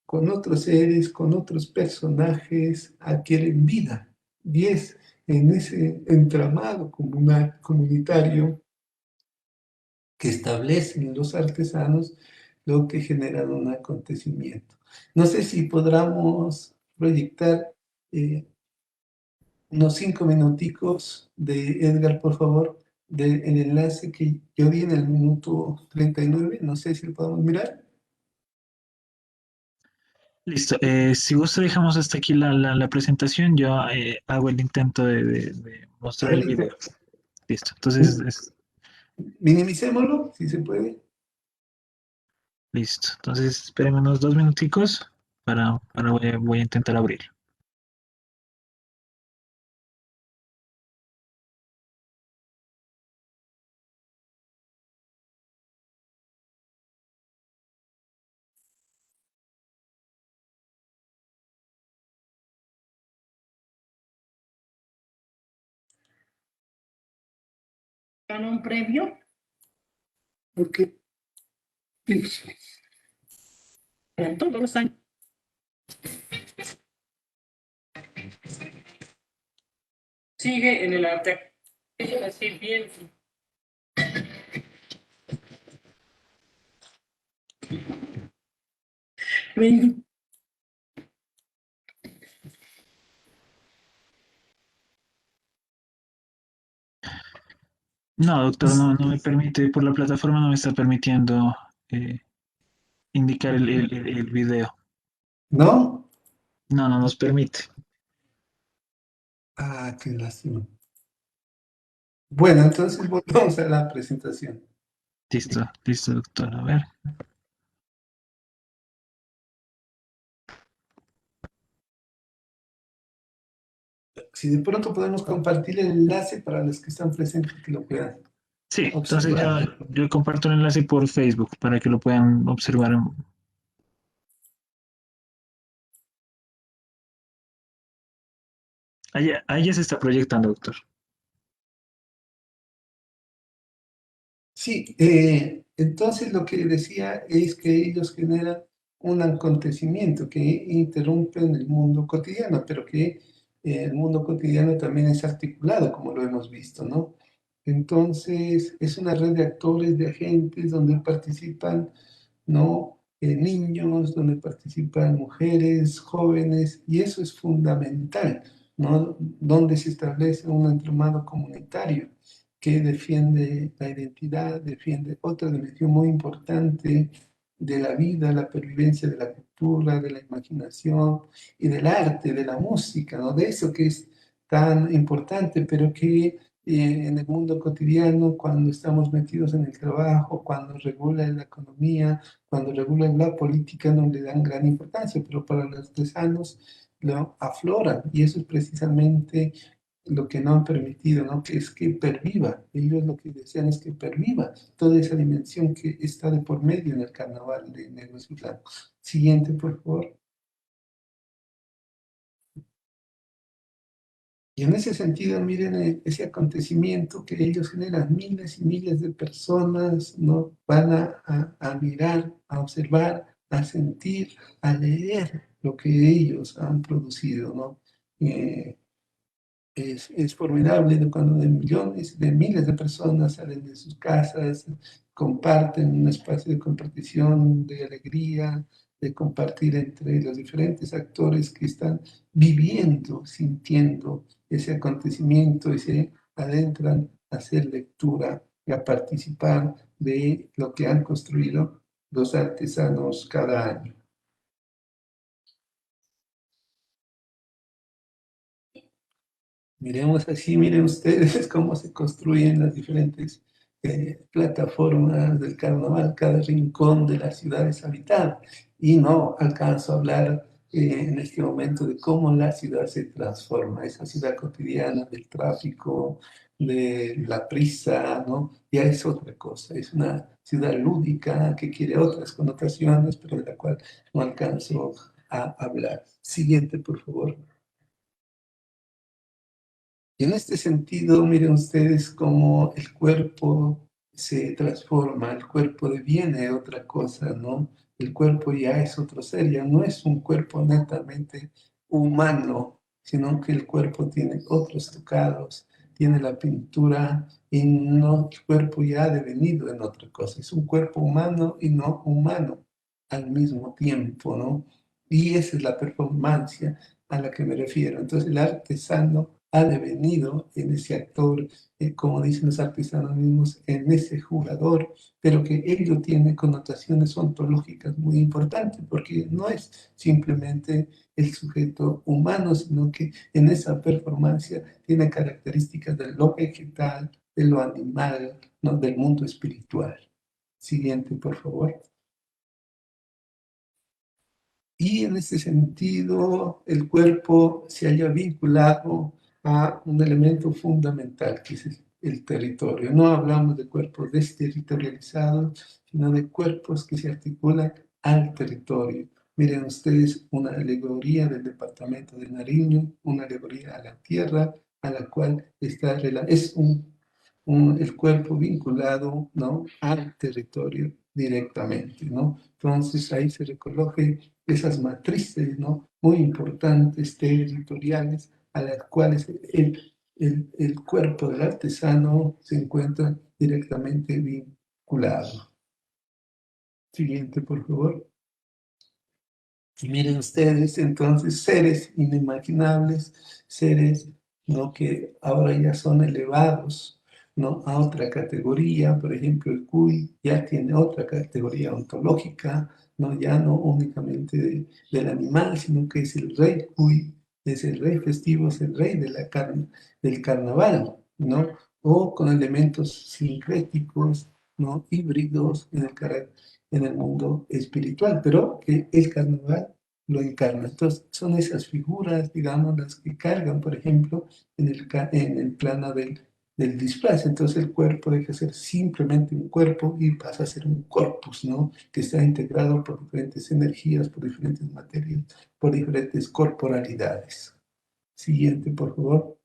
con otros seres, con otros personajes, adquieren vida. Y es en ese entramado comunitario que establecen los artesanos lo que genera un acontecimiento. No sé si podamos proyectar unos 5 minuticos de Edgar, por favor, del enlace que yo di en el minuto 39. No sé si lo podemos mirar. Listo. Si gusta, dejamos hasta aquí la presentación. Yo hago el intento de mostrar el Adelita, video. Listo. Entonces, minimicémoslo, si se puede. listo. Entonces, espérenme unos 2 minuticos voy a intentar abrir. Ganó un premio. Porque Todos los años. Sigue en el arte. Así bien. Ven. No, doctor, no me permite, por la plataforma no me está permitiendo indicar el video. ¿no? No nos permite. Ah, qué lástima. Bueno, entonces volvamos a la presentación. Listo, doctor. A ver. Si de pronto podemos compartir el enlace para los que están presentes que lo puedan Sí, entonces observar. yo comparto el enlace por Facebook para que lo puedan observar. Ahí ya se está proyectando, doctor. Sí, entonces lo que decía es que ellos generan un acontecimiento que interrumpe en el mundo cotidiano, pero que el mundo cotidiano también es articulado, como lo hemos visto, ¿no? Entonces es una red de actores, de agentes donde participan, ¿no? Niños, donde participan mujeres, jóvenes, y eso es fundamental, ¿no? Donde se establece un entramado comunitario que defiende la identidad, defiende otra dimensión muy importante de la vida, la pervivencia de la cultura, de la imaginación y del arte, de la música, ¿no? De eso que es tan importante, pero que en el mundo cotidiano, cuando estamos metidos en el trabajo, cuando regula la economía, cuando regulan la política, no le dan gran importancia, pero para los artesanos lo afloran, y eso es precisamente lo que no han permitido, ¿no? Que es que perviva. Ellos lo que desean es que perviva toda esa dimensión que está de por medio en el carnaval de negros y blancos. Siguiente, por favor. Y en ese sentido, miren ese acontecimiento que ellos generan, miles y miles de personas, ¿no? Van a mirar, a observar, a sentir, a leer lo que ellos han producido, ¿no? Es formidable de cuando de millones, de miles de personas salen de sus casas, comparten un espacio de compartición, de alegría, de compartir entre los diferentes actores que están viviendo, sintiendo ese acontecimiento y se adentran a hacer lectura y a participar de lo que han construido los artesanos cada año. Miremos así, miren ustedes cómo se construyen las diferentes plataformas del carnaval, cada rincón de las ciudades habitadas. Y no alcanzo a hablar en este momento de cómo la ciudad se transforma, esa ciudad cotidiana del tráfico, de la prisa, ¿no? Ya es otra cosa, es una ciudad lúdica que quiere otras connotaciones, pero de la cual no alcanzo a hablar. Siguiente, por favor. Y en este sentido, miren ustedes cómo el cuerpo se transforma, el cuerpo deviene otra cosa, ¿no? El cuerpo ya es otro ser, ya no es un cuerpo netamente humano, sino que el cuerpo tiene otros tocados, tiene la pintura y no, el cuerpo ya ha devenido en otra cosa, es un cuerpo humano y no humano al mismo tiempo, ¿no? Y esa es la performance a la que me refiero. Entonces el artesano ha devenido en ese actor, como dicen los artesanos mismos, en ese jugador, pero que ello tiene connotaciones ontológicas muy importantes, porque no es simplemente el sujeto humano, sino que en esa performance tiene características de lo vegetal, de lo animal, ¿no? Del mundo espiritual. Siguiente, por favor. Y en ese sentido, el cuerpo se haya vinculado a un elemento fundamental, que es el territorio. No hablamos de cuerpos desterritorializados, sino de cuerpos que se articulan al territorio. Miren ustedes una alegoría del departamento de Nariño, una alegoría a la tierra, a la cual está, es el cuerpo vinculado, ¿no?, al territorio directamente, ¿no? Entonces ahí se recoge esas matrices, ¿no?, muy importantes territoriales a las cuales el cuerpo del artesano se encuentra directamente vinculado. Siguiente, por favor. Y miren ustedes, entonces, seres inimaginables, seres, ¿no?, que ahora ya son elevados, ¿no?, a otra categoría. Por ejemplo, el cuy ya tiene otra categoría ontológica, ¿no?, ya no únicamente del animal, sino que es el rey cuy, es el rey festivo, es el rey de del carnaval, ¿no? O con elementos sincréticos, ¿no?, híbridos en el mundo espiritual, pero que el carnaval lo encarna. Entonces, son esas figuras, digamos, las que cargan, por ejemplo, en el plano del disfraz. Entonces, el cuerpo deja de ser simplemente un cuerpo y pasa a ser un corpus, ¿no?, que está integrado por diferentes energías, por diferentes materias, por diferentes corporalidades. Siguiente, por favor.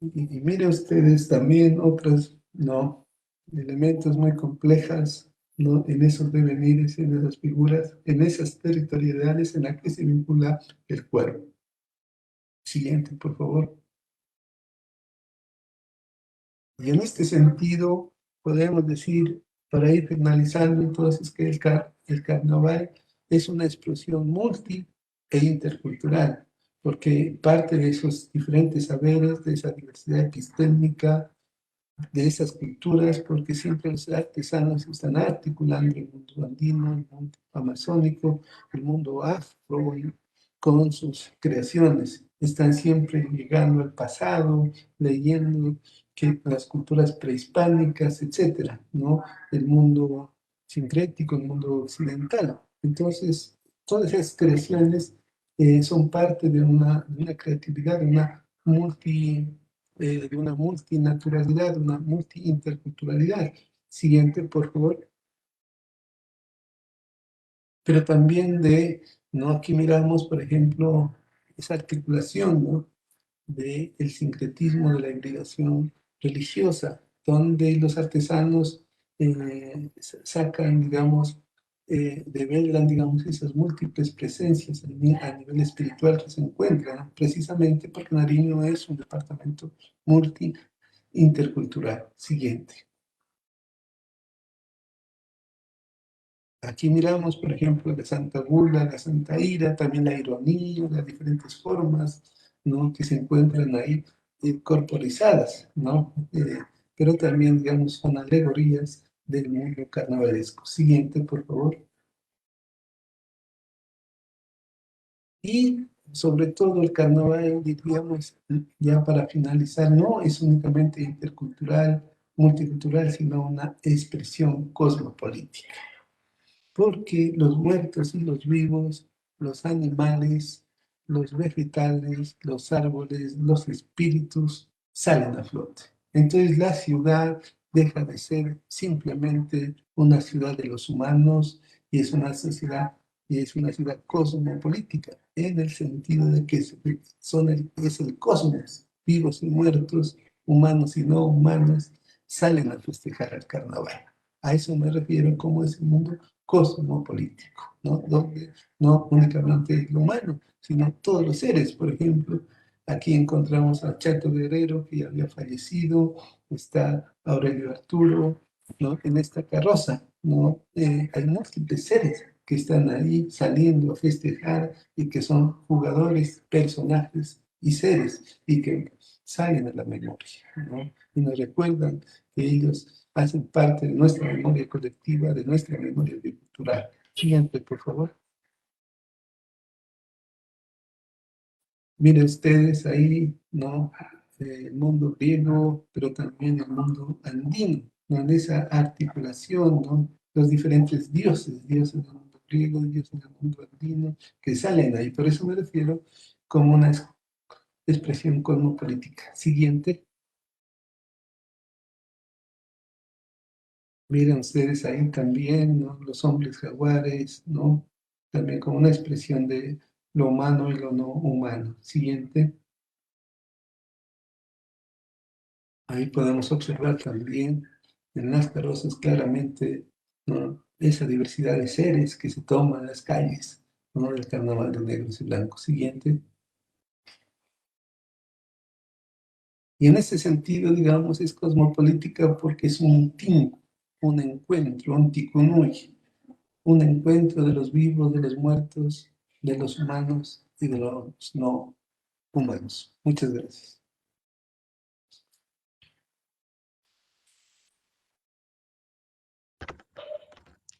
Y mire ustedes también otros, ¿no?, elementos muy complejas, ¿no?, en esos devenires, en esas figuras, en esas territorialidades en las que se vincula el cuerpo. Siguiente, por favor. Y en este sentido, podemos decir, para ir finalizando entonces, que el carnaval es una explosión multi e intercultural, porque parte de esos diferentes saberes, de esa diversidad epistémica, de esas culturas, porque siempre los artesanos están articulando el mundo andino, el mundo amazónico, el mundo afro, y con sus creaciones. Están siempre llegando al pasado, leyendo que las culturas prehispánicas, etcétera, ¿no? El mundo sincrético, el mundo occidental. Entonces, todas esas creaciones son parte de una creatividad, de una multinaturalidad, una multiinterculturalidad. Siguiente, por favor. Pero también ¿no? Aquí miramos, por ejemplo, esa articulación, ¿no?, del sincretismo, de la hibridación religiosa, donde los artesanos sacan, digamos, develan, digamos, esas múltiples presencias a nivel espiritual que se encuentran, ¿no?, precisamente porque Nariño es un departamento intercultural. Siguiente. Aquí miramos, por ejemplo, la Santa Bula, la Santa Ira, también la ironía, las diferentes formas, ¿no?, que se encuentran ahí corporizadas, ¿no? Pero también, digamos, son alegorías del mundo carnavalesco. Siguiente, por favor. Y sobre todo el carnaval, diríamos, ya para finalizar, no es únicamente intercultural, multicultural, sino una expresión cosmopolítica, porque los muertos y los vivos, los animales, los vegetales, los árboles, los espíritus salen a flote. Entonces la ciudad deja de ser simplemente una ciudad de los humanos y es una sociedad y es una ciudad cosmopolítica, en el sentido de que es el cosmos, vivos y muertos, humanos y no humanos, salen a festejar el carnaval. A eso me refiero como es el mundo cosmopolítico, ¿no? Donde no únicamente el humano, sino todos los seres. Por ejemplo, aquí encontramos a Chato Guerrero, que ya había fallecido, está Aurelio Arturo, ¿no? En esta carroza, ¿no? Hay múltiples seres que están ahí saliendo a festejar y que son jugadores, personajes y seres y que salen a la memoria, ¿no? Y nos recuerdan que ellos hacen parte de nuestra memoria colectiva, de nuestra memoria cultural. Siguiente, por favor. Miren ustedes ahí, ¿no? El mundo griego, pero también el mundo andino, ¿no? En esa articulación, ¿no? Los diferentes dioses, dioses del mundo griego, dioses del mundo andino, que salen ahí. Por eso me refiero como una expresión cosmopolítica. Siguiente. Miren ustedes ahí también, ¿no? Los hombres jaguares, ¿no? También como una expresión de lo humano y lo no humano. Siguiente. Ahí podemos observar también en las carrozas claramente, ¿no? Esa diversidad de seres que se toman en las calles, ¿no? Del carnaval de negros y blancos. Siguiente. Y en ese sentido, digamos, es cosmopolítica porque es un tin, un encuentro, un tikunui, un encuentro de los vivos, de los muertos, de los humanos y de los no humanos. Muchas gracias.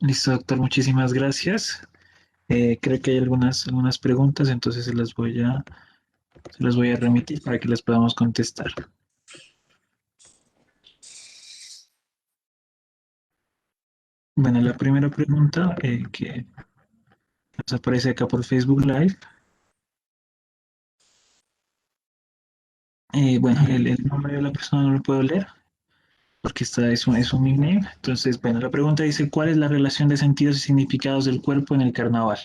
Listo, doctor, muchísimas gracias. Creo que hay algunas preguntas, entonces se las voy a remitir para que las podamos contestar. Bueno, la primera pregunta que nos aparece acá por Facebook Live. Bueno, el nombre de la persona no lo puedo leer porque es un nickname. Entonces, bueno, la pregunta dice, ¿cuál es la relación de sentidos y significados del cuerpo en el carnaval?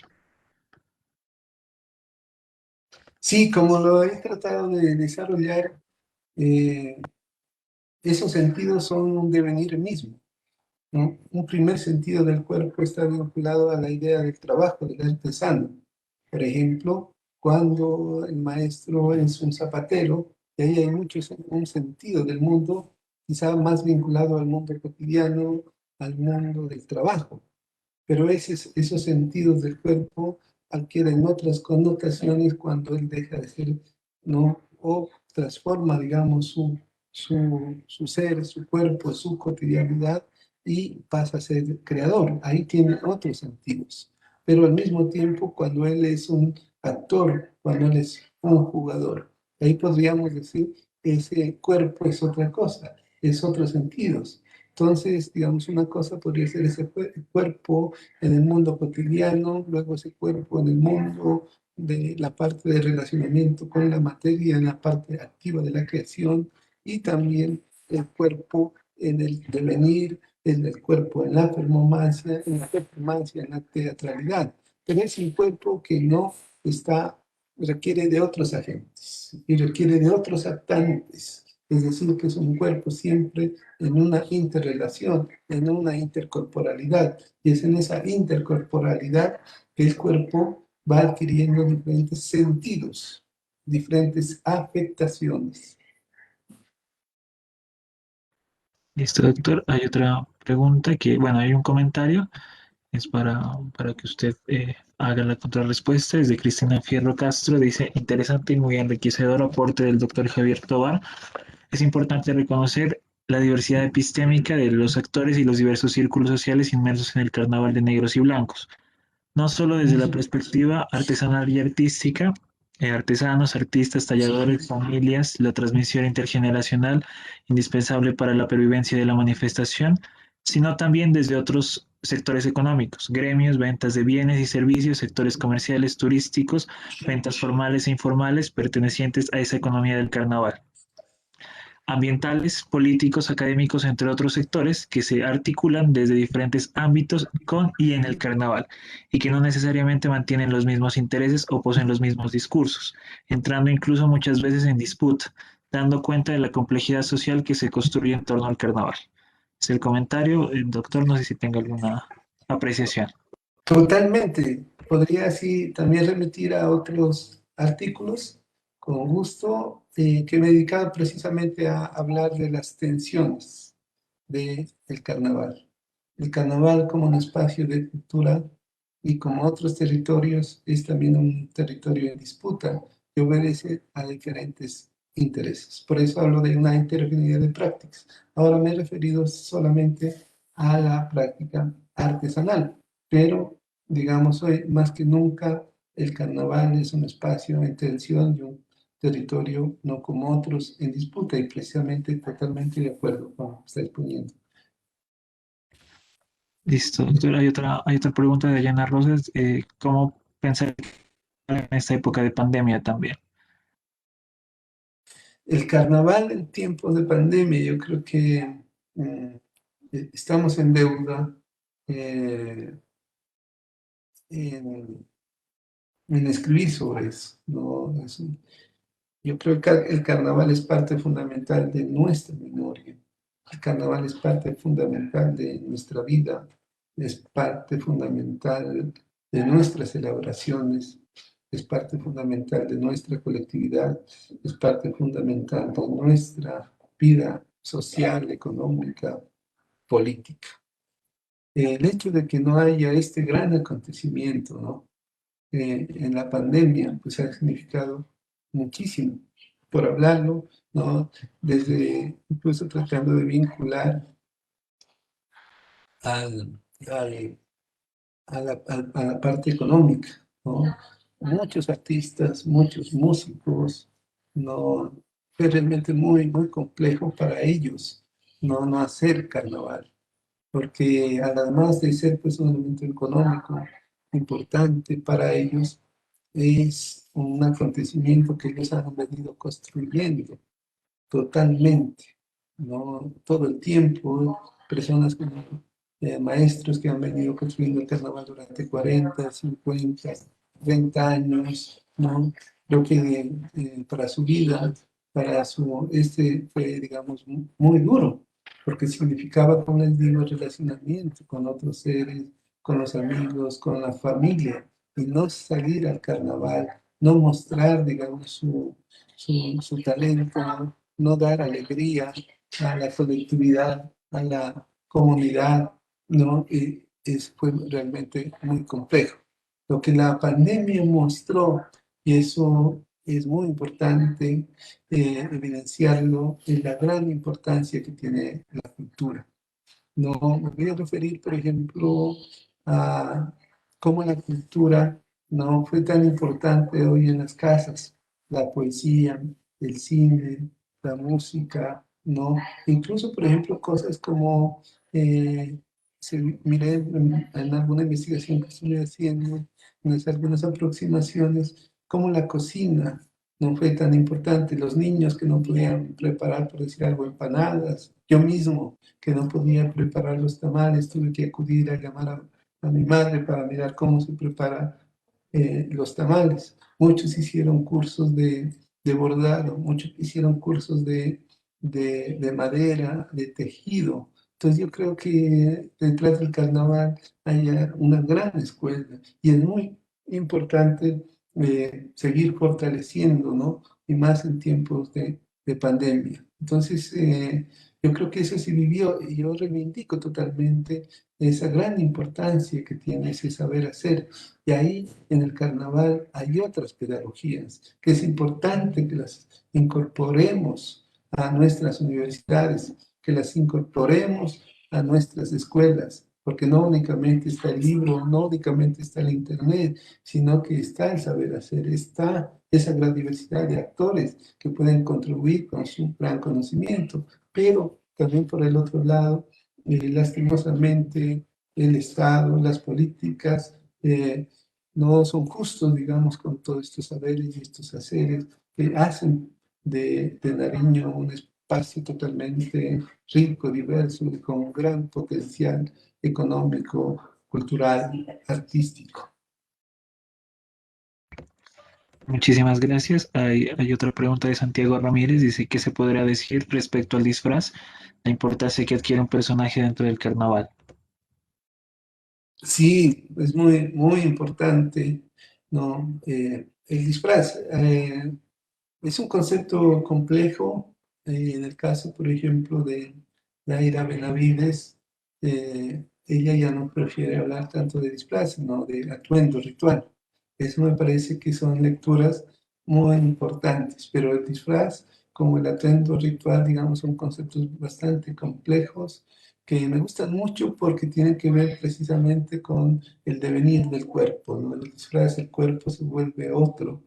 Sí, como lo he tratado de desarrollar, eh, esos sentidos son un devenir mismo, ¿no? Un primer sentido del cuerpo está vinculado a la idea del trabajo del artesano. Por ejemplo, cuando el maestro es un zapatero, y ahí hay un sentido del mundo, quizá más vinculado al mundo cotidiano, al mundo del trabajo. Pero esos sentidos del cuerpo adquieren otras connotaciones cuando él deja de ser, ¿no? O transforma, digamos, su ser, su cuerpo, su cotidianidad y pasa a ser creador. Ahí tiene otros sentidos. Pero al mismo tiempo, cuando él es un actor, cuando él es un jugador, ahí podríamos decir, ese cuerpo es otra cosa, es otros sentidos. Entonces, digamos, una cosa podría ser ese cuerpo en el mundo cotidiano, luego ese cuerpo en el mundo de la parte de relacionamiento con la materia, en la parte activa de la creación, y también el cuerpo en el devenir, en el cuerpo en la performancia, en la teatralidad. Pero es un cuerpo que no está, requiere de otros agentes y requiere de otros actantes. Es decir, que es un cuerpo siempre en una interrelación, en una intercorporalidad. Y es en esa intercorporalidad que el cuerpo va adquiriendo diferentes sentidos, diferentes afectaciones. Listo, doctor. Hay otra pregunta bueno, hay un comentario, es para que usted haga la contrarrespuesta. Es de Cristina Fierro Castro, dice, interesante y muy enriquecedor aporte del doctor Javier Tobar. Es importante reconocer la diversidad epistémica de los actores y los diversos círculos sociales inmersos en el carnaval de negros y blancos, no solo desde la perspectiva artesanal y artística, artesanos, artistas, talladores, familias, la transmisión intergeneracional, indispensable para la pervivencia de la manifestación, sino también desde otros sectores económicos, gremios, ventas de bienes y servicios, sectores comerciales, turísticos, ventas formales e informales pertenecientes a esa economía del carnaval, ambientales, políticos, académicos, entre otros sectores que se articulan desde diferentes ámbitos con y en el carnaval y que no necesariamente mantienen los mismos intereses o poseen los mismos discursos, entrando incluso muchas veces en disputa, dando cuenta de la complejidad social que se construye en torno al carnaval. Es el comentario, doctor, no sé si tenga alguna apreciación. Totalmente. Podría así también remitir a otros artículos, con gusto, que me dedicaba precisamente a hablar de las tensiones del carnaval. El carnaval como un espacio de cultura y como otros territorios es también un territorio en disputa que obedece a diferentes intereses. Por eso hablo de una heterogeneidad de prácticas. Ahora me he referido solamente a la práctica artesanal, pero digamos hoy más que nunca el carnaval es un espacio en tensión y un territorio no como otros en disputa y precisamente totalmente de acuerdo con lo que estáis poniendo. Listo, doctor. Hay otra pregunta de Diana Rosas. ¿Cómo pensar en esta época de pandemia también? El carnaval en tiempos de pandemia, yo creo que estamos en deuda eh, en, en escribir sobre eso, ¿no? Yo creo que el carnaval es parte fundamental de nuestra memoria. El carnaval es parte fundamental de nuestra vida, es parte fundamental de nuestras celebraciones, es parte fundamental de nuestra colectividad, es parte fundamental de nuestra vida social, económica, política. El hecho de que no haya este gran acontecimiento, ¿no? En la pandemia, pues ha significado muchísimo por hablarlo, ¿no? Desde incluso tratando de vincular al, al, a la parte económica, ¿no? Muchos artistas, muchos músicos, ¿no? Fue realmente muy, muy complejo para ellos no hacer carnaval, porque además de ser pues, un elemento económico importante para ellos, es un acontecimiento que ellos han venido construyendo totalmente, ¿no? Todo el tiempo, personas como maestros que han venido construyendo el carnaval durante 40, 50, 30 años, ¿no? Creo que para su vida, este fue, digamos, muy duro, porque significaba, como les digo, relacionamiento con otros seres, con los amigos, con la familia, y no salir al carnaval, no mostrar, digamos, su talento, no dar alegría a la colectividad, a la comunidad, ¿no? Fue realmente muy complejo. Lo que la pandemia mostró, y eso es muy importante evidenciarlo, es la gran importancia que tiene la cultura. No, me voy a referir, por ejemplo, a cómo la cultura no fue tan importante hoy en las casas, la poesía, el cine, la música, ¿no? Incluso, por ejemplo, cosas como, miré en alguna investigación que estuve haciendo, en algunas aproximaciones, cómo la cocina no fue tan importante, los niños que no podían preparar, por decir algo, empanadas, yo mismo que no podía preparar los tamales, tuve que acudir a llamar a mi madre para mirar cómo se prepara los tamales. Muchos hicieron cursos de bordado, muchos hicieron cursos de madera, de tejido. Entonces yo creo que detrás del carnaval hay una gran escuela y es muy importante seguir fortaleciendo, ¿no? Y más en tiempos de pandemia. Entonces, yo creo que eso se vivió y yo reivindico totalmente esa gran importancia que tiene ese saber hacer. Y ahí en el carnaval hay otras pedagogías que es importante que las incorporemos a nuestras universidades, que las incorporemos a nuestras escuelas, porque no únicamente está el libro, no únicamente está el internet, sino que está el saber hacer, está esa gran diversidad de actores que pueden contribuir con su gran conocimiento, pero también por el otro lado, lastimosamente, el Estado, las políticas, no son justos, digamos, con todos estos saberes y estos haceres que hacen de Nariño un espacio totalmente rico, diverso y con un gran potencial económico, cultural, artístico. Muchísimas gracias. Hay otra pregunta de Santiago Ramírez. Dice, ¿qué se podrá decir respecto al disfraz? La importancia que adquiere un personaje dentro del carnaval. Sí, es muy, muy importante, ¿no? El disfraz es un concepto complejo. En el caso, por ejemplo, de Daira Benavides, ella ya no prefiere hablar tanto de disfraz, sino de atuendo ritual. Eso me parece que son lecturas muy importantes, pero el disfraz como el atuendo ritual, digamos, son conceptos bastante complejos que me gustan mucho porque tienen que ver precisamente con el devenir del cuerpo, ¿no? El disfraz, el cuerpo se vuelve otro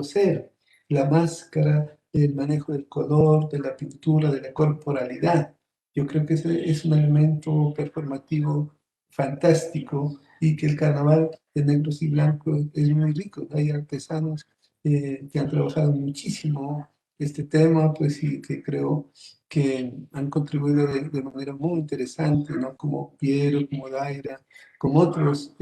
ser. La máscara, el manejo del color, de la pintura, de la corporalidad. Yo creo que ese es un elemento performativo fantástico y que el carnaval de negros y blancos es muy rico. Hay artesanos que han trabajado muchísimo este tema, pues y que creo que han contribuido de manera muy interesante, ¿no? Como Piero, como Daira, como otros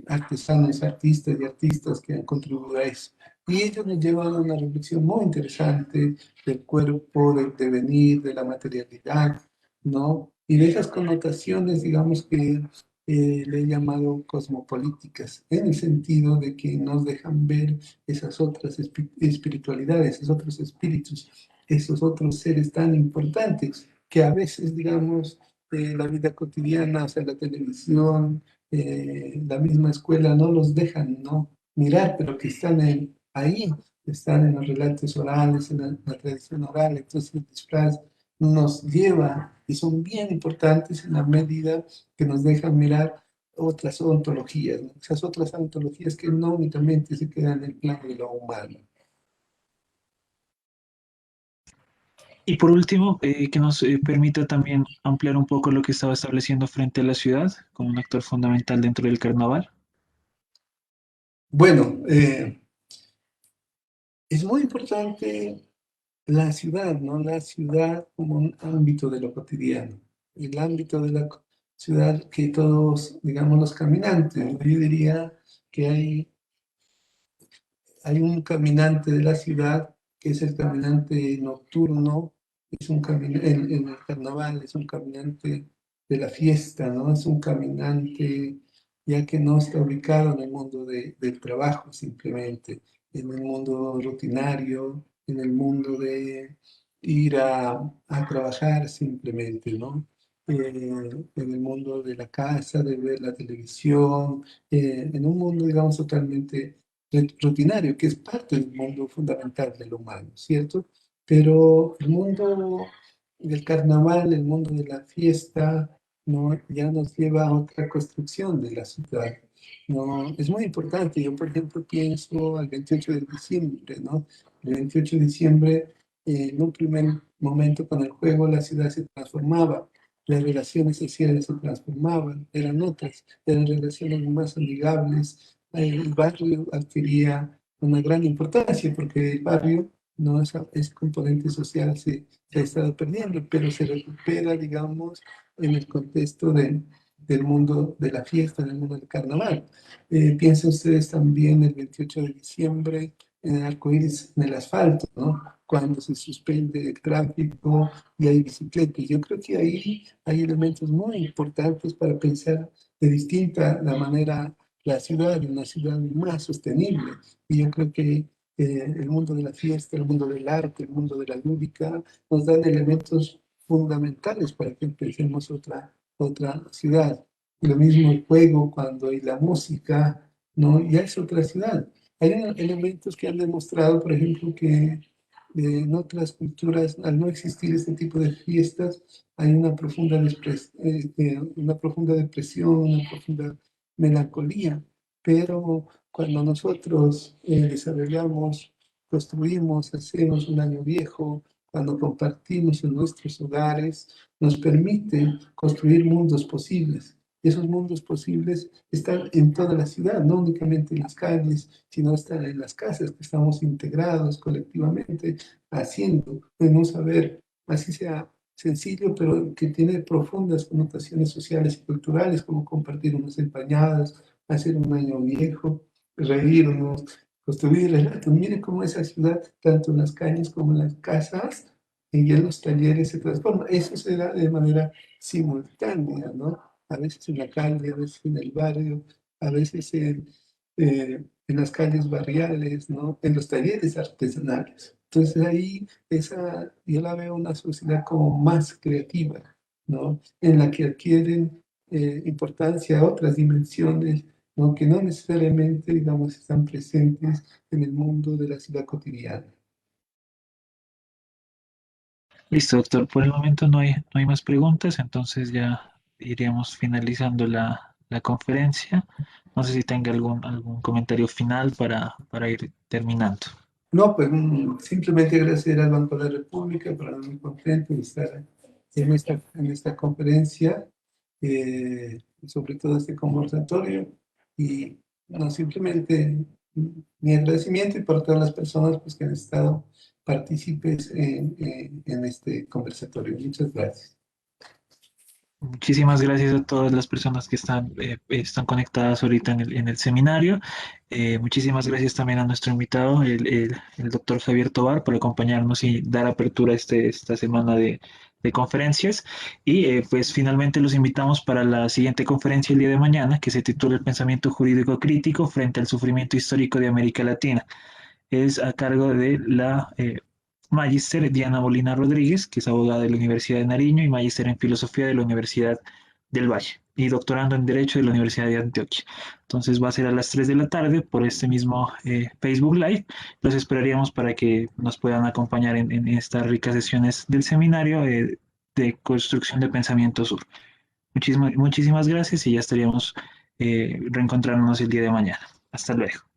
artesanos, artistas y artistas que han contribuido a eso. Y ellos nos llevan a una reflexión muy interesante del cuerpo, del devenir, de la materialidad, ¿no? Y de esas connotaciones, digamos que le he llamado cosmopolíticas, en el sentido de que nos dejan ver esas otras espiritualidades, esos otros espíritus, esos otros seres tan importantes que a veces, digamos, la vida cotidiana, o sea, la televisión, la misma escuela no los dejan, ¿no? Mirar, pero que están ahí, están en los relatos orales, en la tradición oral. Entonces el disfraz nos lleva y son bien importantes en la medida que nos dejan mirar otras ontologías, ¿no? Esas otras ontologías que no únicamente se quedan en el plano de lo humano. Y por último, que nos permita también ampliar un poco lo que estaba estableciendo frente a la ciudad como un actor fundamental dentro del carnaval. Bueno, es muy importante la ciudad, ¿no? La ciudad como un ámbito de lo cotidiano, el ámbito de la ciudad que todos, digamos, los caminantes, ¿no? Yo diría que hay un caminante de la ciudad que es el caminante nocturno, es un en el carnaval, es un caminante de la fiesta, ¿no? Es un caminante ya que no está ubicado en el mundo del trabajo simplemente, en el mundo rutinario, en el mundo de ir a trabajar simplemente, ¿no? En el mundo de la casa, de ver la televisión, en un mundo, digamos, totalmente rutinario, que es parte del mundo fundamental del humano, ¿cierto? Pero el mundo del carnaval, el mundo de la fiesta, ¿no? Ya nos lleva a otra construcción de la ciudad, ¿no? Es muy importante. Yo, por ejemplo, pienso al 28 de diciembre, ¿no? El 28 de diciembre, en un primer momento con el juego, la ciudad se transformaba, las relaciones sociales se transformaban, eran otras, eran relaciones más amigables, el barrio adquiría una gran importancia porque el barrio, no ese componente social se ha estado perdiendo, pero se recupera, digamos, en el contexto del mundo de la fiesta, del mundo del carnaval. Piensen ustedes también el 28 de diciembre en el arco iris en el asfalto, ¿no? Cuando se suspende el tráfico y hay bicicletas. Yo creo que ahí hay elementos muy importantes para pensar de distinta la manera la ciudad, una ciudad más sostenible. Y yo creo que el mundo de la fiesta, el mundo del arte, el mundo de la lúdica, nos dan elementos fundamentales para que pensemos otra ciudad. Y lo mismo el juego, cuando hay la música, ¿no? Ya es otra ciudad. Hay elementos que han demostrado, por ejemplo, que En otras culturas, al no existir este tipo de fiestas, hay una profunda depresión, una profunda melancolía. Pero cuando nosotros desarrollamos, construimos, hacemos un año viejo, cuando compartimos en nuestros hogares, nos permite construir mundos posibles. Esos mundos posibles están en toda la ciudad, no únicamente en las calles, sino están en las casas, que estamos integrados colectivamente haciendo, en un saber, así sea sencillo, pero que tiene profundas connotaciones sociales y culturales, como compartir unas empañadas, hacer un año viejo, reírnos, construir relatos. Mire cómo esa ciudad, tanto en las calles como en las casas y en los talleres, se transforma. Eso se da de manera simultánea, ¿no? A veces en la calle, a veces en el barrio, a veces en las calles barriales, ¿no? En los talleres artesanales. Entonces ahí yo la veo una sociedad como más creativa, ¿no? En la que adquieren importancia otras dimensiones, ¿no? Que no necesariamente, digamos, están presentes en el mundo de la ciudad cotidiana. Listo, doctor. Por el momento no hay más preguntas, entonces ya iríamos finalizando la conferencia. No sé si tenga algún comentario final para ir terminando. No, pues simplemente agradecer al Banco de la República, para mí muy contento de estar en esta conferencia, sobre todo este conversatorio, y no, simplemente mi agradecimiento y por todas las personas pues, que han estado partícipes en este conversatorio. Muchas gracias. Muchísimas gracias a todas las personas que están conectadas ahorita en el seminario. Muchísimas gracias también a nuestro invitado, el doctor Javier Tobar, por acompañarnos y dar apertura a esta semana de conferencias. Y pues finalmente los invitamos para la siguiente conferencia el día de mañana, que se titula El pensamiento jurídico crítico frente al sufrimiento histórico de América Latina. Es a cargo de la Magíster Diana Molina Rodríguez, que es abogada de la Universidad de Nariño y magíster en Filosofía de la Universidad del Valle y doctorando en Derecho de la Universidad de Antioquia. Entonces va a ser a las 3 de la tarde por este mismo Facebook Live. Los esperaríamos para que nos puedan acompañar en estas ricas sesiones del seminario de construcción de pensamiento sur. Muchísimas gracias y ya estaríamos reencontrándonos el día de mañana. Hasta luego.